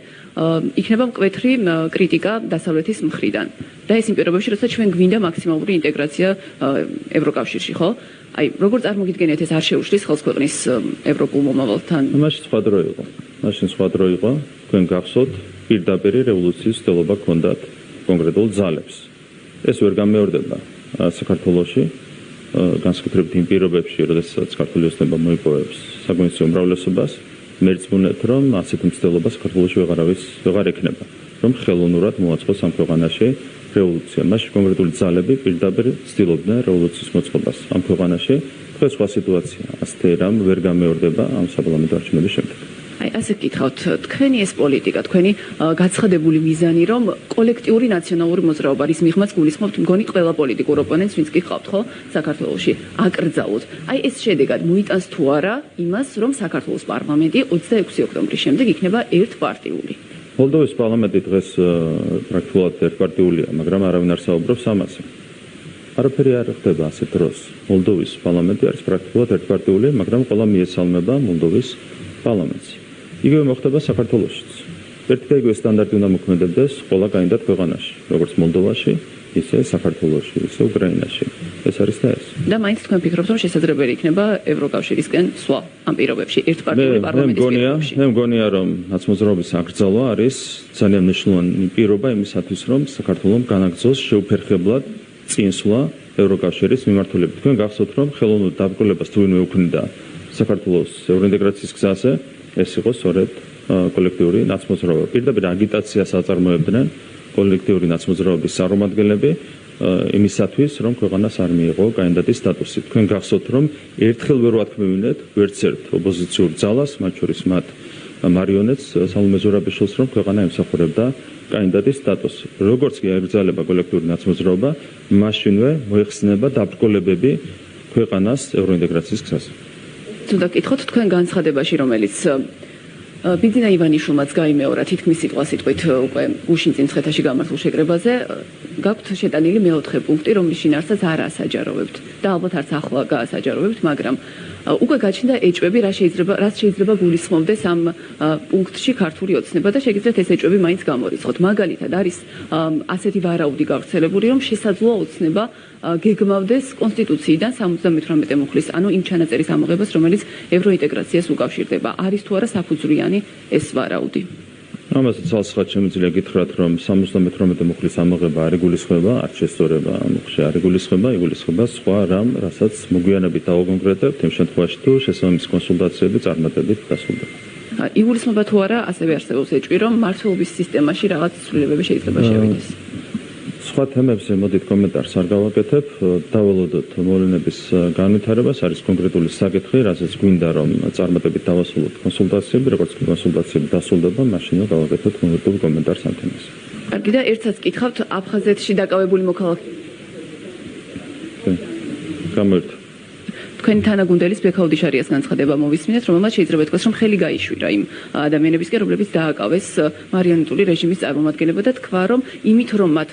იქნება მკვეთრი კრიტიკა დასავლეთის მხრიდან. და ეს იმ პირობებში, როცა ჩვენ გვინდა მაქსიმალური ინტეგრაცია ევროკავშირში, ხო? აი, როგორ წარმოგიდგენიათ ეს არ შეუშლის ხელს ქვეყნის ევროპულ მომავალთან? მაშინ სხვა დრო იყო, თქვენ გახსოვთ, პირდაპირ რევოლუციის ცდილობა ჰქონდათ კონკრეტულ ძალებს. ეს ვერ გამეორდება საქართველოში, განსაკუთრებით იმ პირობებში, როდესაც ქართული ოცნება მოიპოვებს საკონსტიტუციო უმრავლესობას, მერწმუნეთ, რომ ასეთი მცდელობა საქართველოში ვეღარ ექნება, რომ ხელოვნურად მოაწყოს ამ ქვეყანაში რევოლუცია. მაშინ კონკრეტული ძალები პირდაპირ ცდილობდნენ რევოლუციის მოწყობას ამ ქვეყანაში. დღეს სხვა სიტუაცია, ასეთი რამ ვერ გამეორდება ამ საპარლამენტო არჩევნების შემდეგ. აი, ასე გითხავთ, თქვენი ეს პოლიტიკა, თქვენი გაცხადებული მიზანი, რომ კოლექტიური ნაციონალური მოძრაობა, რის მიღმაც გულისხმობთ, მგონი ყველა პოლიტიკურ ოპონენტს, ვინც გიხავთ, ხო, საქართველოში, აკრძალოთ. აი, ეს შედეგად მოიტანს თუ არა იმას, რომ საქართველოს პარლამენტი 26 ოქტომბრის შემდეგ იქნება ერთპარტიული. მოლდოვის პარლამენტი დღეს პრაქტიკულად ერთპარტიულია, მაგრამ არავინ არ საუბრობს ამაზე. არაფერი არ ხდება ასეთ დროს. მოლდოვის პარლამენტი არის პრაქტიკულად ერთპარტიული, მაგრამ ყველა მიესალმება მოლდოვის პარლამენტს. იგივე მოხდება საქართველოშიც. ერთი და იგივე სტანდარტი უნდა მოქმედებდეს ყველა კანდიდატ ქვეყანაში, როგორც მოლდოვაში, ისე საქართველოში, ისე უკრაინაში. ეს არის და ეს. და მაინც თქვენ ფიქრობთ, რომ შესაძლებელი იქნება ევროკავშირისკენ სვლა ამ პირობებში ერთპარტიული პარლამენტის პირობებში? მე მგონია, რომ ნაცმოძრაობის აკრძალვა არის ძალიან მნიშვნელოვანი პირობა იმისათვის, რომ საქართველოს განაგრძოს შეუფერხებლად წინსვლა ევროკავშირის მიმართულებით. თქვენ გახსოვთ, რომ ხელოვნურ დაბრკოლებას თუ ვინმე უქმნიდა საქართველოს ევროინტეგრაციის გზაზე, ეს იყო სწორედ კოლექტიური ნაცმოძრაობა. პირდაპირ აგიტაციას აწარმოებდნენ კოლექტიური ნაცმოძრაობის წარმომადგენლები იმისათვის, რომ ქვეყანას არ მიიღო კანდიდატის სტატუსი. თქვენ გახსოვთ, რომ ერთხელ ვერ ვათქმევინეთ ვერც ერთ ოპოზიციურ ძალას, მათ შორის მათ მარიონეტს სალომე ზურაბიშვილს, რომ ქვეყანა ემსახურებდა კანდიდატის სტატუსი. როგორც კი აიგრძელება კოლექტიური ნაცმოძრაობა, მაშინვე მოიხსნება დაბრკოლებები ქვეყანას ევროინტეგრაციის გზაზე. თუნდაც გითხოთ თქვენ განცხადებაში, რომელიც ბიძინა ივანიშვილმაც გაიმეორა თითქმის სიტყვასიტყვით უკვე გუშინ წინ მცხეთაში გამართულ შეკრებაზე, გაქვთ შეტანილი მეოთხე პუნქტი, რომლის შინაარსაც არ ასაჯაროვებთ და ალბათ არც ახლა გაასაჯაროვებთ, მაგრამ უკვე გაჩნდა ეჭვები, რაც შეიძლება გულისხმობდეს ამ პუნქტში ქართული ოცნება და შეგიძლიათ ეს ეჭვები მაინც გამორიცხოთ. მაგალითად არის ასეთი ვარაუდი გავრცელებული, რომ შესაძლოა ოცნება გეგმავდეს კონსტიტუციიდან 78 მუხლის, ანუ იმ ჩანაწერის ამოღებას, რომელიც ევროინტეგრაციას უკავშირდება. არის თუ არა საფუძვლიანი ეს ვარაუდი? ამასაც ცალსახად შემიძლია გითხრათ, რომ 78 მუხლის ამოღება არ იგულისხმება, არც შესწორება მუხლში არ იგულისხმება, იგულისხმება სხვა რამ, რასაც მოგვიანებით დავაკონკრეტებთ, იმ შემთხვევაში თუ შესაბამისი კონსულტაციები წარმატებით დასრულდება. იგულისხმება თუ არა, ასევე არსებობს ეჭვი, რომ მართლობის სისტემაში რაღაც ცვლილებები შეიძლება შევიდეს. სხვა თემებზე მოდით კომენტარს არ გავაკეთებ, დაველოდოთ მოვლენების განვითარებას, არის კონკრეტული საკითხი, რასაც გვინდა რომ წარმატებით დავასრულოთ კონსულტაციები, როგორც კი კონსულტაციები დასრულდება, მაშინვე გავაკეთოთ კონკრეტულ კომენტარს ამ თემაზე. კარგი და ერთსაც გითხავთ, აფხაზეთში დაკავებული მოქალაქე. გამოირთვა. თქვენი თანაგუნდელის ბექაუდიშარიას განცხადება მოვისმინეთ, რომელმაც შეიძლება ითქვას, რომ ხელი გაიშვირა იმ ადამიანებისკენ, რომლებიც დააკავეს მარიონეტული რეჟიმის წარმომადგენლება და თქვა, რომ იმით, რომ მათ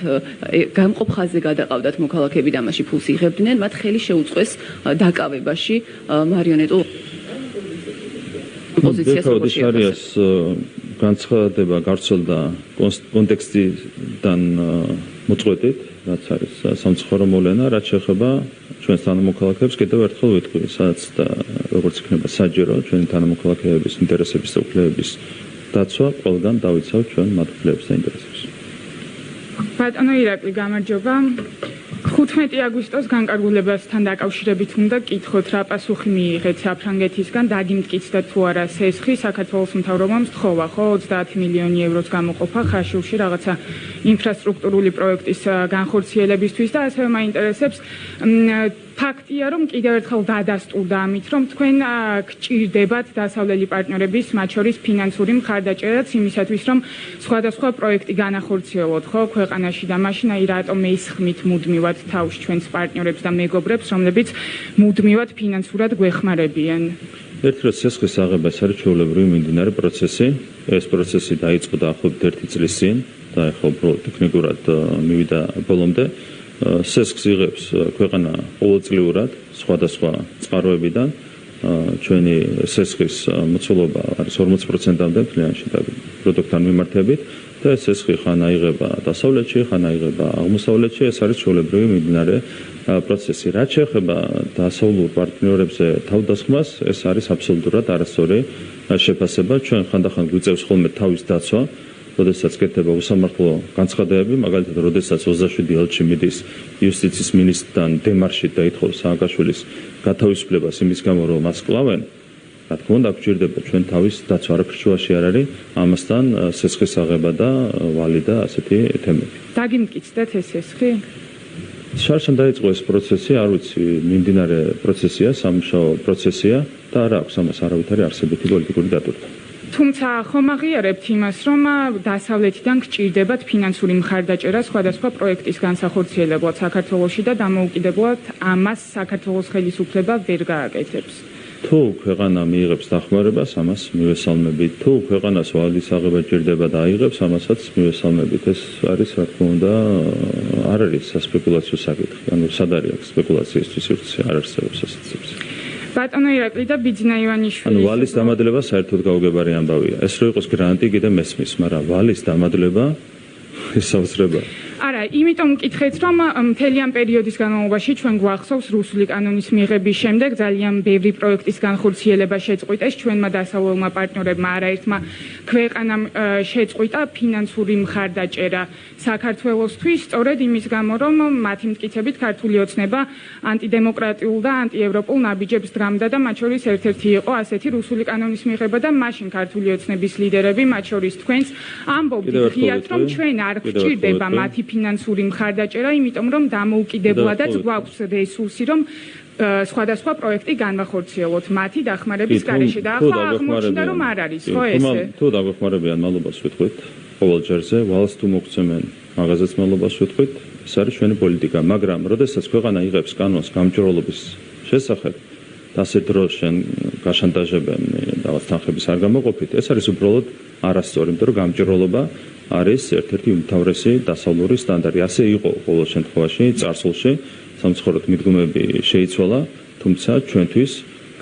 გამყოფ ხაზზე გადაყავდათ მოქალაქეები და მასში ფულს იღებდნენ, მათ ხელი შეუწყეს დაკავებაში მარიონეტულ პოზიციას. ბექაუდიშარიას განცხადება გავრცელდა კონტექსტიდან მოწყვეტით, რაც არის სამწუხარო მოვლენა, რაც შეეხება ჩვენს თანამოქალაქეებს, კიდევ ერთხელ ვიტყვი, სადაც და როგორც იქნება საჯერო ჩვენი თანამოქალაქეების ინტერესების და უფლებების დაცვა, ყველგან დავიცავთ ჩვენ მათ უფლებებს და ინტერესებს. ბატონო ირაკლი, გამარჯობა. 15 აგვისტოს განკარგულებასთან დაკავშირებით უნდა გკითხოთ, რა პასუხი მიიღეთ საფრანგეთისგან, დაგიმტკიცდა თუ არა სესხი, საქართველოს მთავრობამ სთხოვა, ხო, 30 მილიონი ევროს გამოყოფა ხაშურში რაღაცა ინფრასტრუქტურული პროექტის განხორციელებისთვის და ასევე მაინტერესებს ფაქტია, რომ კიდევ ერთხელ დადასტურდა ამით, რომ თქვენ გჭირდებათ დასავლელი პარტნიორების, მათ შორის ფინანსური მხარდაჭერაც იმისათვის, რომ სხვადასხვა პროექტი განახორციელოთ, ხო, ქვეყანაში და მაშინ აი რატომ ესხმით მუდმივად თავს ჩვენს პარტნიორებს და მეგობრებს, რომლებიც მუდმივად ფინანსურად გვეხმარებიან. ერთი როცა სესხის აღება არის ჩვეულებრივი მიმდინარე პროცესი, ეს პროცესი დაიწყო დაახლოებით 1 წლის წინ და ახლა უბრალოდ ტექნიკურად მივიდა ბოლომდე. სესხს იღებს ქვეყანა ყოველწლიურად სხვადასხვა წყაროებიდან. ჩვენი სესხის მოცულობა არის 40%-მდე მთლიან შეტაკებულ პროდუქტთან მიმართებით და ეს სესხი ხან აიღება დასავლეთში, ხან აიღება აღმოსავლეთში, ეს არის ჩვეულებრივი მიმდინარე პროცესი. რაც შეეხება დასავლურ პარტნიორებზე თავდასხმას, ეს არის აბსოლუტურად არასწორი შეფასება. ჩვენ ხანდახან გვიწევს ხოლმე თავის დაცვა, როდესაც კეთდება უსამართლო განცხადებები, მაგალითად, როდესაც 27 ელჩი მიდის იუსტიციის მინისტრთან დემარშით და ითხოვს სააკაშვილის გათავისუფლებას იმის გამო, რომ მას კლავენ, რა თქმა უნდა, გვჭირდება ჩვენ თავის დაცვა, არაფრჩუაში არ არის ამასთან სესხის აღება და ვალი და ასეთი თემები. დაგიმტკიცდეთ ეს სესხი? შარშან დაიწყო ეს პროცესი, არ ვიცი, მიმდინარე პროცესია, სამუშაო პროცესია და არ აქვს ამას არავითარი არსებითი პოლიტიკური დატვირთვა. თუმცა ხომ აღიარებთ იმას, რომ დასავლეთიდან გჭირდებათ ფინანსური მხარდაჭერა სხვადასხვა პროექტის განსახორციელებლად საქართველოში და დამოუკიდებლად ამას საქართველოს ხელისუფლება ვერ გააკეთებს. თუ ქვეყანა მიიღებს დახმარებას, ამას მივესალმებით. თუ ქვეყანას ვალდის აღება ჭირდება და აიღებს, ამასაც მივესალმებით. ეს არის, რა თქმა უნდა, არ არის სასპეკულაციო საკითხი. ანუ სად არის აქ სპეკულაციისთვის ვირთი არ არსებობს ასეთი. ბატონო ირაკლი და ბიძინა ივანიშვილი. ანუ ვალის დამადლება საერთოდ გაუგებარი ამბავია. ეს რო იყოს გრანტი კიდე მესმის, მაგრამ ვალის დამადლება ეს საოცრება. არა, იმიტომ მკითხეთ, რომ მთელი ამ პერიოდის განმავლობაში ჩვენ გვახსოვს რუსული კანონის მიღების შემდეგ ძალიან ბევრი პროექტის განხორციელება შეწყვიტეს ჩვენმა დასავლელმა პარტნიორებმა, არაერთმა ქვეყანამ შეწყვიტა ფინანსური მხარდაჭერა საქართველოსთვის, სწორედ იმის გამო, რომ მათი მტკიცებით ქართული ოცნება ანტიდემოკრატიულ და ანტიევროპულ ნაბიჯებს დრამდა და მათ შორის ერთ-ერთი იყო ასეთი რუსული კანონის მიღება და მაშინ ქართული ოცნების ლიდერები, მათ შორის თქვენს ამბობთ ღიად, რომ ჩვენ არ გვჭირდება მათი ფინანსური მხარდაჭერა, იმიტომ რომ დამოუკიდებულადაც გვაქვს რესურსი, რომ სხვადასხვა პროექტი განვახორციელოთ მათი დახმარების გარეშე და ახლა აღმოჩნდა, რომ არ არის, ხო ესე? თუ დაგვეხმარებიან, მადლობას ვიტყვით. ყოველ ჯერზე ვალს თუ მოგცემენ, მაღაზიას მადლობას ვიტყვით. ეს არის ჩვენი პოლიტიკა, მაგრამ როდესაც ქვეყანა იღებს კანონს გამჭვირვალობის შესახებ, ასე დროს შენ გაშანტაჟებენ რაღაც თანხების არ გამოყოფით, ეს არის უბრალოდ არასწორი, იმიტომ რომ გამჭვირვალობა არის ერთ-ერთი უმთავრესი დასავლური სტანდარტი. ასე იყო ყოველ შემთხვევაში წარსულში, სამცხოვრებლო მიდგომები შეიცვალა, თუმცა ჩვენთვის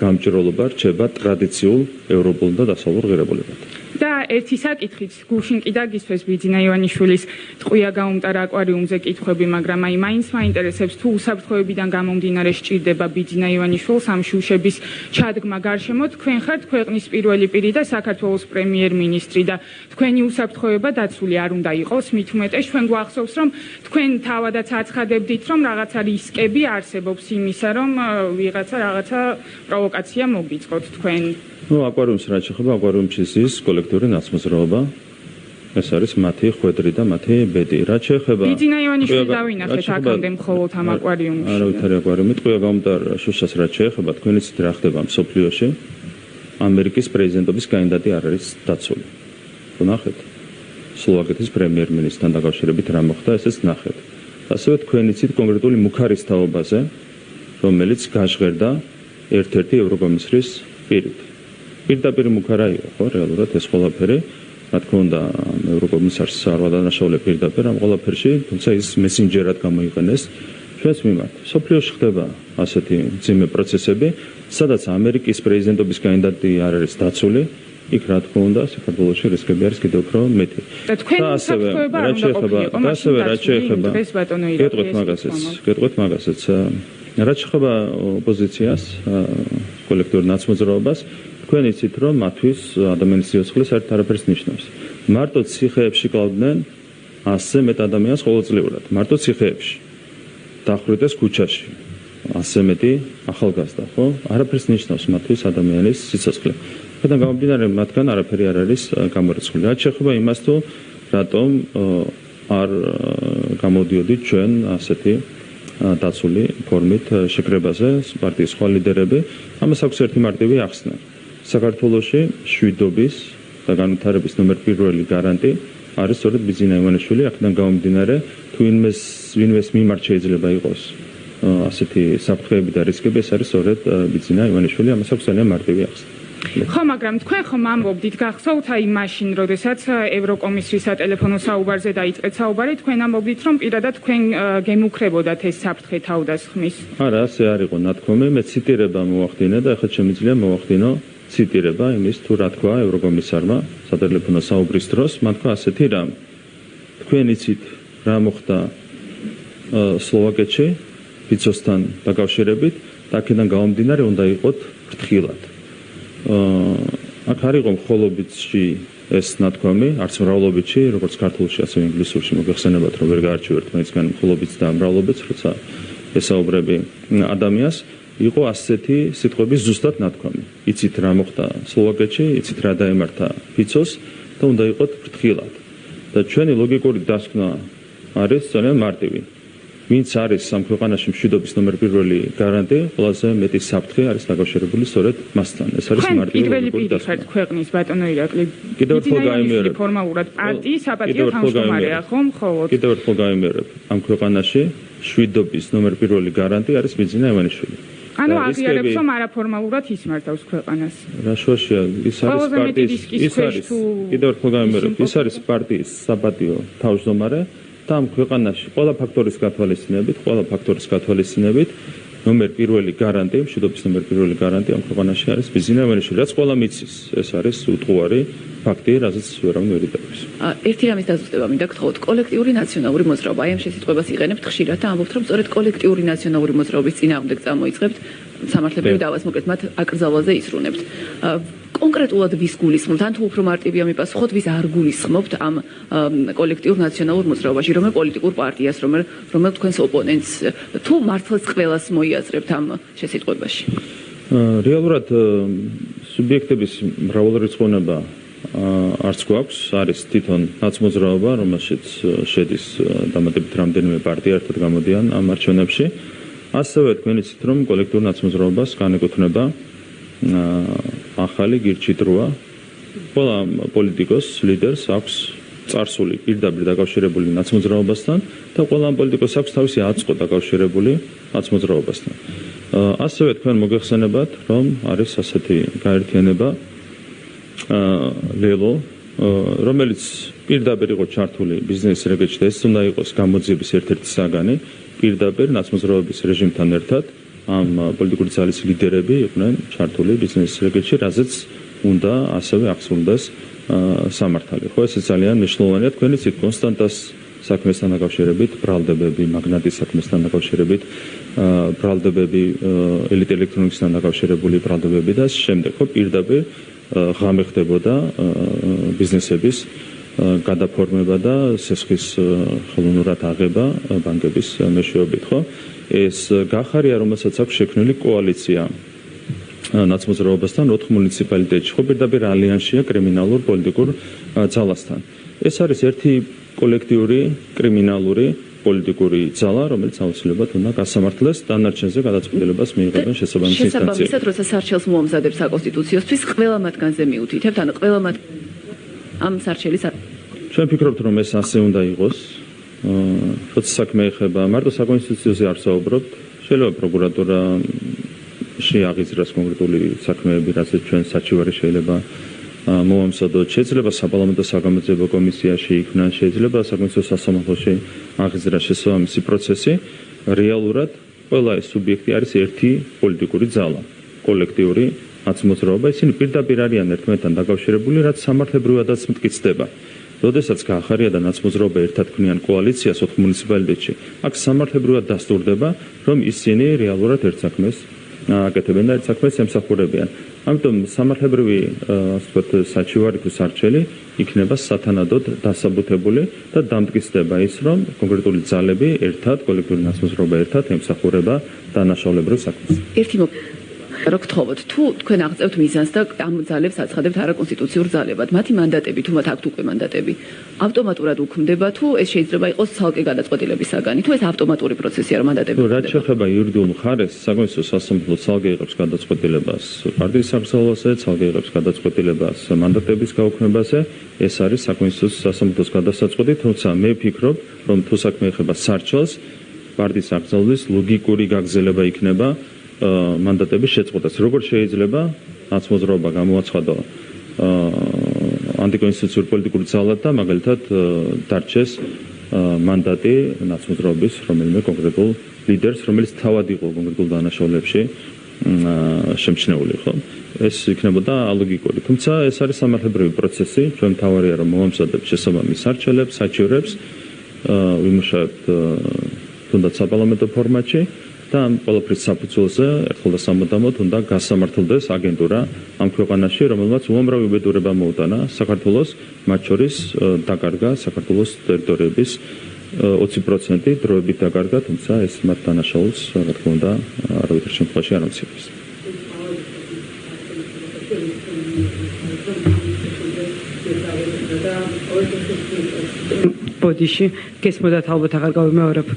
გამჭვირვალობა რჩება ტრადიციულ ევროპულ და დასავლურ ღირებულებად. და ერთი საკითხით გუშინ კიდე გისვეს ბიძინა ივანიშვილის ტყვია გაუმტარა აკვარიუმზე კითხვები, მაგრამ აი მაინც მაინტერესებს თუ უსაფრთხოებიდან გამომდინარე სჭირდება ბიძინა ივანიშვილს ამ შუშების ჩადგმა გარშემო, თქვენ ხართ ქვეყნის პირველი პირი და საქართველოს პრემიერ-მინისტრი და თქვენი უსაფრთხოება დაცული არ უნდა იყოს, მით უმეტეს ჩვენ გვახსოვს, რომ თქვენ თავადაც აცხადებდით, რომ რაღაცა რისკები არსებობს იმისა, რომ ვიღაცა რაღაცა პროვოკაცია მოგიწყოთ თქვენ. აკვარიუმს რაც შეეხება, აკვარიუმში ის კოლექტიური ნაცმოძრაობა, ეს არის მათი ხვედრი და მათი ბედი. რაც შეეხება ბიძინა ივანიშვილი დავინახეთ აქამდე მხოლოდ ამ აკვარიუმში. არავითარი აკვარიუმი, ტყვია გაუმტარ შუშას რაც შეეხება, თქვენ იცით რა ხდება მსოფლიოში. ამერიკის პრეზიდენტობის კანდიდატი არ არის დაცული. ნახეთ. სლოვაკეთის პრემიერ-მინისტრთან დაკავშირებით რა მოხდა, ესეც ნახეთ. ასევე თქვენ იცით კონკრეტული მუქარის თაობაზე, რომელიც გაჟღერდა ერთ-ერთი ევროკომისრის პირით. პირდაპირ მუქარა იყო, ხო, რეალურად ეს ყველაფერი, რა თქმა უნდა, ევროკომისარს არ ვადანაშაულე პირდაპირ ამ ყველაფერში, თუმცა ის მესენჯერად გამოიყენეს ჩვენს მიმართ. სოფლიოში ხდება ასეთი მძიმე პროცესები, სადაც ამერიკის პრეზიდენტობის კანდიდატი არ არის დაცული, იქ რა თქმა უნდა, საქართველოში რისკები არის კიდევ უფრო მეტი. და თქვენ უსაფრთხოება არ უნდა ყოფილიყო, მაშინ დღეს ბატონო ირაკლი გეტყვით მაგასაც. რაც შეეხება ოპოზიციას, კოლექტიურ ნაცმოძრაობას, თქვენ იცით, რომ მათთვის ადამიანის სიცოცხლე საერთოდ არაფერს ნიშნავს. მარტო ციხეებში კლავდნენ 100-ზე მეტ ადამიანს ყოველწლიურად. მარტო ციხეებში. დახვრიტეს ქუჩაში. 100-ზე მეტი ახალგაზრდა, ხო? არაფერს ნიშნავს მათთვის ადამიანის სიცოცხლე. ხიდან გამომდინარე, მათგან არაფერი არ არის გამორიცხული. რაც შეეხება იმას, თუ რატომ არ გამოდიოდით ჩვენ ასეთი დაცული ფორმით შეკრებაზე პარტიის სხვა ლიდერები, ამას აქვს ერთი მარტივი ახსნა. საქართველოში შვიდობის და განვითარების ნომერ პირველი გარანტი არის სწორედ ბიძინა ივანიშვილი, აქედან გამომდინარე, თუ ვინმეს მიმართ შეიძლება იყოს ასეთი საფრთხეები და რისკები, ეს არის სწორედ ბიძინა ივანიშვილი, ამას აქვს ძალიან მარტივი ახსნა. ხო, მაგრამ თქვენ ხომ ამბობდით, გახსოვთ აი მაშინ, როდესაც ევროკომისრის სატელეფონო საუბარზე დაიწყეთ საუბარი, თქვენ ამბობდით, რომ პირადად თქვენ გემუქრებოდათ ეს საფრთხე თავდასხმის. არა, ასე არ იყო ნათქვამი, მე ციტირება მოვახდინე და ახლა შემიძლია მოვახდინო ციტირება იმის, თუ რა თქვა ევროკომისარმა სატელეფონო საუბრის დროს, მან თქვა ასეთი რამ. თქვენ იცით რა მოხდა სლოვაკეთში ფიცოსთან დაკავშირებით და აქედან გამომდინარე უნდა იყოთ ფრთხილად. აქ არ იყო მხოლობითში ეს ნათქვამი, არც მრავლობითში, როგორც ქართულში, ასევე ინგლისურში მოგეხსენებათ, რომ ვერ გაარჩევ ერთმანეთისგან მხოლობითს და მრავლობითს, როცა ესაუბრები ადამიანს, იყო ასეთი სიტყვების ზუსტად ნათქვამი. იცით რა მოხდა სლოვაკეთში, იცით რა დაემართა ფიცოს და უნდა იყოთ ფრთხილად. და ჩვენი ლოგიკური დასკვნა არის ძალიან მარტივი. ვინც არის ამ ქვეყანაში მშვიდობის ნომერ პირველი გარანტი, ყველაზე მეტი საფრთხე არის დაკავშირებული სწორედ მასთან. ეს არის მარტივი ლოგიკური დასკვნა. ხართ ქვეყნის ბატონო ირაკლი. კიდევ ერთხელ გაიმეორებ. ფორმალურად პარტიის საპატიო თავმჯდომარეა, ხო, მხოლოდ. კიდევ ერთხელ გაიმეორებ. ამ ქვეყანაში მშვიდობის ნომერ პირველი გარანტი არის ბიძინა ივანიშვილი. ანუ აღიარებს, რომ არაფორმალურად ისმართავს ქვეყანას. რა შუაშია, ის არის პარტიის, ის არის, კიდევ ერთხელ გაიმეორებ, ის არის პარტიის საპატიო თავმჯდომარე და ამ ქვეყანაში ყველა ფაქტორის გათვალისწინებით ნომერ პირველი გარანტი, მშვიდობის ნომერ პირველი გარანტი ამ ქვეყანაში არის ბიზნესმენებში, რაც ყველა მიცის. ეს არის უტყუარი ფაქტი, რაზეც ვერავინ ვერ იდეობს. ერთი რამის დაზუსტება მინდა გთხოვოთ, კოლექტიური ნაციონალური მოძრაობა. აი ამ შესიტყვებას იყენებთ ხშირად და ამბობთ, რომ სწორედ კოლექტიური ნაციონალური მოძრაობის წინააღმდეგ წამოიწყებთ სამართლებრივი დავას, მოკლედ მათ აკრძალვაზე ისრუნებთ. კონკრეტულად ვის გულისხმობთ, ან თუ უფრო მარტივია მიპასუხოთ, ვის არ გულისხმობთ ამ კოლექტიურ ნაციონალურ მოძრაობაში, რომელ პოლიტიკურ პარტიას, რომელ თქვენს ოპონენტს, თუ მართლაც ყველას მოიაზრებთ ამ შესიტყვებაში? რეალურად სუბიექტების მრავალრიცხოვნება არც გვაქვს, არის თვითონ ნაცმოძრაობა, რომელშიც შედის დამატებით რამდენიმე პარტია ერთად გამოდიან ამ არჩევნებში. ასევე თქვენ იცით, რომ კოლექტიურ ნაცმოძრაობას განეკუთვნება ახალი გირჩიტროა. ყველა პოლიტიკოს ლიდერს აქვს წარსული პირდაპირ დაკავშირებული ნაცმოძრაობასთან და ყველა პოლიტიკოს აქვს თავისი აწყვეტ დაკავშირებული ნაცმოძრაობასთან. ასევე თქვენ მოგეხსენებათ, რომ არის ასეთი გაერთიანება ლელო, რომელიც პირდაპირ იყო ჩართული ბიზნეს რეგეჭში და ეს უნდა იყოს გამოძიების ერთ-ერთი საგანი, პირდაპირ ნაცმოძრაობის რეჟიმთან ერთად ამ პოლიტიკური ძალის ლიდერები იყვნენ ჩართული ბიზნეს რეგეჭში, რაზეც უნდა ასევე ახსოვდეს სამართალი. ხო, ეს ძალიან მნიშვნელოვანია. თქვენ იცით კონსტანტას საქმესთან დაკავშირებით, ბრალდებები, მაგნატის საქმესთან დაკავშირებით, ბრალდებები, ელიტ ელექტრონიკისთან დაკავშირებული ბრალდებები და შემდეგ ხო პირდაპირ ღამე ხდებოდა ბიზნესების გადაფორმება და სესხის ხელოვნურად აღება ბანკების მეშვეობით, ხო? ეს გახარია, რომელსაც აქვს შექმნილი კოალიცია ნაცმოძრაობასთან 4 მუნიციპალიტეტში, ხო პირდაპირ ალიანსია კრიმინალურ პოლიტიკურ ძალასთან. ეს არის ერთი კოლექტიური კრიმინალური პოლიტიკური ძალა, რომელიც აუცილებლად უნდა გასამართლეს, დანარჩენზე გადაწყვეტილებას მიიღებენ შესაბამისი ინსტანციები. შესაბამისად, როცა სარჩელს მოამზადებს საკონსტიტუციოსთვის, ყველა მათგანზე მიუთითებთ, ანუ ყველა მათ ამ სარჩელის ჩვენ ვფიქრობთ, რომ ეს ასე უნდა იყოს. როცა საქმე ეხება მარტო საკონსტიტუციოზე არ საუბრობთ, შეიძლება პროკურატურაში აღიზრას კონკრეტული საქმეები, რასაც ჩვენ საჩივარი შეიძლება მოამზადოთ, შეიძლება საპარლამენტო საგამოძიებო კომისიაში იქნან, შეიძლება საკონსტიტუციო სასამართლოში აღიზრას შესაბამისი პროცესი. რეალურად ყველა ეს სუბიექტი არის ერთი პოლიტიკური ძალა, კოლექტიური ნაცმოძრაობა, ისინი პირდაპირ არიან ერთმანეთთან დაკავშირებული, რაც სამართლებრივადაც მტკიცდება. როდესაც გაახარია და ნაცმოძრაობა ერთად ქმნიან კოალიციას 4 მუნიციპალიტეტში, აქ სამართლებრივად დასტურდება, რომ ისინი რეალურად ერთ საქმეს აკეთებენ და ერთ საქმეს ემსახურებიან. ამიტომ სამართლებრივი ასე ვთქვათ საჩივარი თუ სარჩელი იქნება სათანადოდ დასაბუთებული და დამტკიცდება ის, რომ კონკრეტული ძალები ერთად, კოლექტიური ნაცმოძრაობა ერთად ემსახურება დანაშაულებრივ საქმეს. ერთი რო გთხოვოთ, თუ თქვენ აღწევთ მიზანს და ამ ძალებს აცხადებთ არაკონსტიტუციურ ძალებად, მათი მანდატები, თუ მათ აქვთ უკვე მანდატები, ავტომატურად უქმდება, თუ ეს შეიძლება იყოს ცალკე გადაწყვეტილების საგანი, თუ ეს ავტომატური პროცესია, რომ მანდატები რა შეეხება იურიდიულ მხარეს, საკონსტიტუციო სასამართლო ცალკე იღებს გადაწყვეტილებას პარტიის საკრძალვაზე, ცალკე იღებს გადაწყვეტილებას მანდატების გაუქმებაზე, ეს არის საკონსტიტუციო სასამართლოს გადასაწყვეტი, თუმცა მე ვფიქრობ, რომ თუ საქმე ეხება სარჩელს, პარტიის საკრძალვის ლოგიკური გაგრძელება იქნება მანდატების შეწყვეტას. როგორ შეიძლება ნაცმოძრაობა გამოაცხადო ანტიკონსტიტუციურ პოლიტიკურ ძალად და მაგალითად დარჩეს მანდატი ნაცმოძრაობის რომელიმე კონკრეტულ ლიდერს, რომელიც თავად იყო კონკრეტულ დანაშაულებში შემჩნეული, ხო? ეს იქნებოდა ალოგიკური. თუმცა ეს არის სამართლებრივი პროცესი, ჩვენ მთავარია რომ მოვამზადებთ შესაბამის არჩევნებს, საჩივრებს, ვიმუშავებთ თუნდაც საპარლამენტო ფორმატში. და ამ ყველაფრის საფუძველზე ერთხელ და სამუდამოდ უნდა გასამართლდეს აგენტურა ამ ქვეყანაში, რომელმაც უამრავი უბედურება მოუტანა საქართველოს, მათ შორის დაკარგა საქართველოს ტერიტორიების 20% დროებით დაკარგა, თუმცა ეს მათ დანაშაულს, რა თქმა უნდა, არავითარ შემთხვევაში არ ამცირებს. ბოდიში გესმოდათ ალბათ აღარ გავიმეორებ.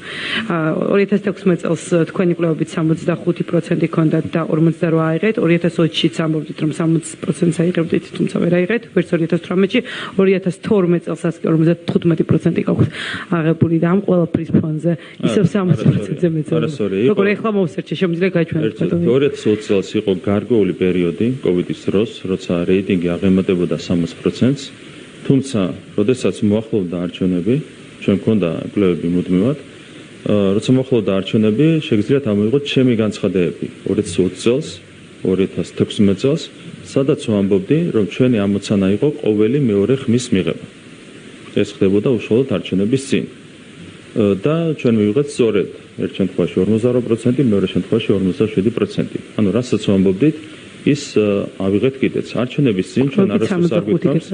2016 წელს თქვენი კვლევებით 65% ქონდათ და 48 აიღეთ, 2020-ში ამბობდით რომ 60%-ს აიღებდით, თუმცა ვერ აიღეთ, ვერც 2018-ში, 2012 წელსაც 55% გაქვთ აღებული და ამ ყველაფრის ფონზე ისევ 60%-ზე მეწევია. როგორ ეხლა მოვსერჩე, შემიძლია გაჩვენოთ. 2020 წელს იყო გარკვეული პერიოდი კოვიდის დროს, როცა რეიტინგი აღემატებოდა 60%-ს. თუმცა, როდესაც მოახლოვდა არჩევნები, ჩვენ გვქონდა კვლევები მუდმივად როცა მოხდა არჩევნები, შეგიძლიათ ამოიღოთ ჩემი განცხადებები 2020 წელს, 2016 წელს, სადაც ვამბობდი, რომ ჩვენი ამოცანა იყო ყოველი მეორე ხმის მიღება. ეს ხდებოდა უშუალოდ არჩევნების წინ. და ჩვენ მივიღეთ სწორედ ერთ შემთხვევაში 52%, მეორე შემთხვევაში 57%. ანუ რასაც ვამბობდით, ის ავიღეთ კიდეც. არჩევნების წინ ჩვენ არასდროს არ გვიქნავს.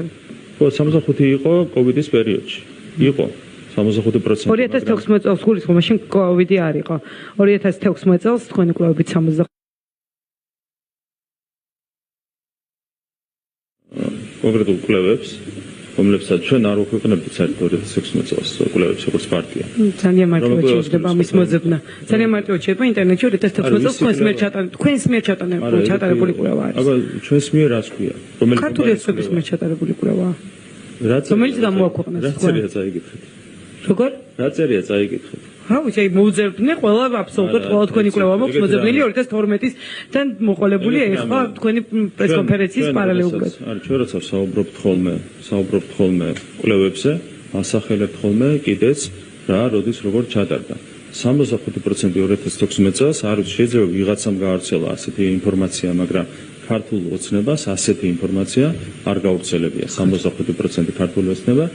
65 იყო კოვიდის პერიოდში. იყო 65%. 2016 წელს გულისხმობ, მაშინ კოვიდი არ იყო. 2016 წელს თქვენი კვლევებით 65 კონკრეტულ კვლევებს, რომლებსაც ჩვენ არ ვქვეყნებდით საერთოდ 2016 წელს კვლევებს როგორც პარტია. ძალიან მარტივად შეიძლება ამის მოძებნა. ძალიან მარტივად შეიძლება ინტერნეტში 2016 წელს თქვენს მიერ ჩატარებული კვლევა არის. აბა ჩვენს მიერ რას ქვია? რომელიც ქართული ეთნიკის მიერ ჩატარებული კვლევაა. რომელიც გამოაქვეყნეს რა წერია წაიგითხეთ? როგორ? რა წერია წაიგითხეთ? რა ვიცი, მოუძებდნენ ყველა აბსოლუტურად ყველა თქვენი კვლევა მოხს მოძებნილი 2012-დან მოყოლებული ეხლა თქვენი პრესკონფერენციის პარალელურად. არის ჩვენ როცა საუბრობთ ხოლმე კვლევებზე, ასახელებთ ხოლმე კიდეც რა როდის როგორ ჩატარდა. 65% 2016 წელს არის შეიძლება ვიღაცამ გაავრცელა ასეთი ინფორმაცია, მაგრამ ქართულ ოცნებას ასეთი ინფორმაცია არ გავრცელებია. 65% ქართული ოცნება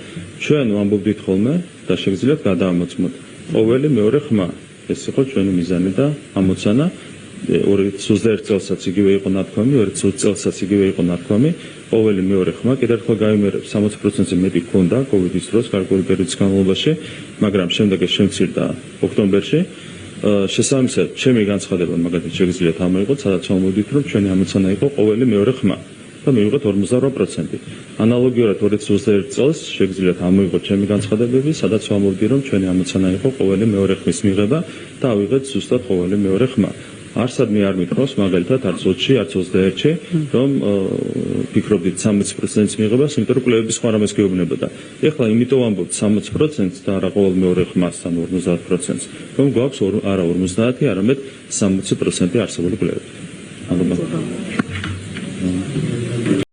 ჩვენ ვამბობდით ხოლმე და შეგიძლიათ გადაამოწმოთ. ყოველი მეორე ხმა ეს იყო ჩვენი მიზანი და ამოცანა. 2021 წელსაც იგივე იყო ნათქვამი, 2020 წელსაც იგივე იყო ნათქვამი. ყოველი მეორე ხმა კიდევ ერთხელ გავიმერებ 60%-ზე მეტი ქონდა კოვიდის დროს გარკვეული პერიოდის განმავლობაში, მაგრამ შემდეგ ეს შემცირდა ოქტომბერში. შესაბამისად, ჩემი განცხადება მაგათი შეგიძლიათ ამოიღოთ, სადაც ვამბობდით, რომ ჩვენი ამოცანა იყო ყოველი მეორე ხმა და მივიღეთ 58%. ანალოგიურად 2021 წელს შეგიძლიათ ამოიღოთ ჩემი განცხადებები, სადაც ვამბობდი, რომ ჩვენი ამოცანა იყო ყოველი მეორე ხმის მიღება და ავიღეთ ზუსტად ყოველი მეორე ხმა. არსადმე არ მithავს, მაგალითად, არც 20-ში, არც 21-ში, რომ ფიქრობდით 60%-ს მიღებას, იმიტომ რომ კვლევების სხვა რამეს გეუბნებოდა. ეხლა იმიტომ ვამბობთ 60%-ს და არა ყოველ მეორე ხმას, ან 50%-ს, რომ გვაქვს არა 50, არამედ 60% არსებული კვლევები.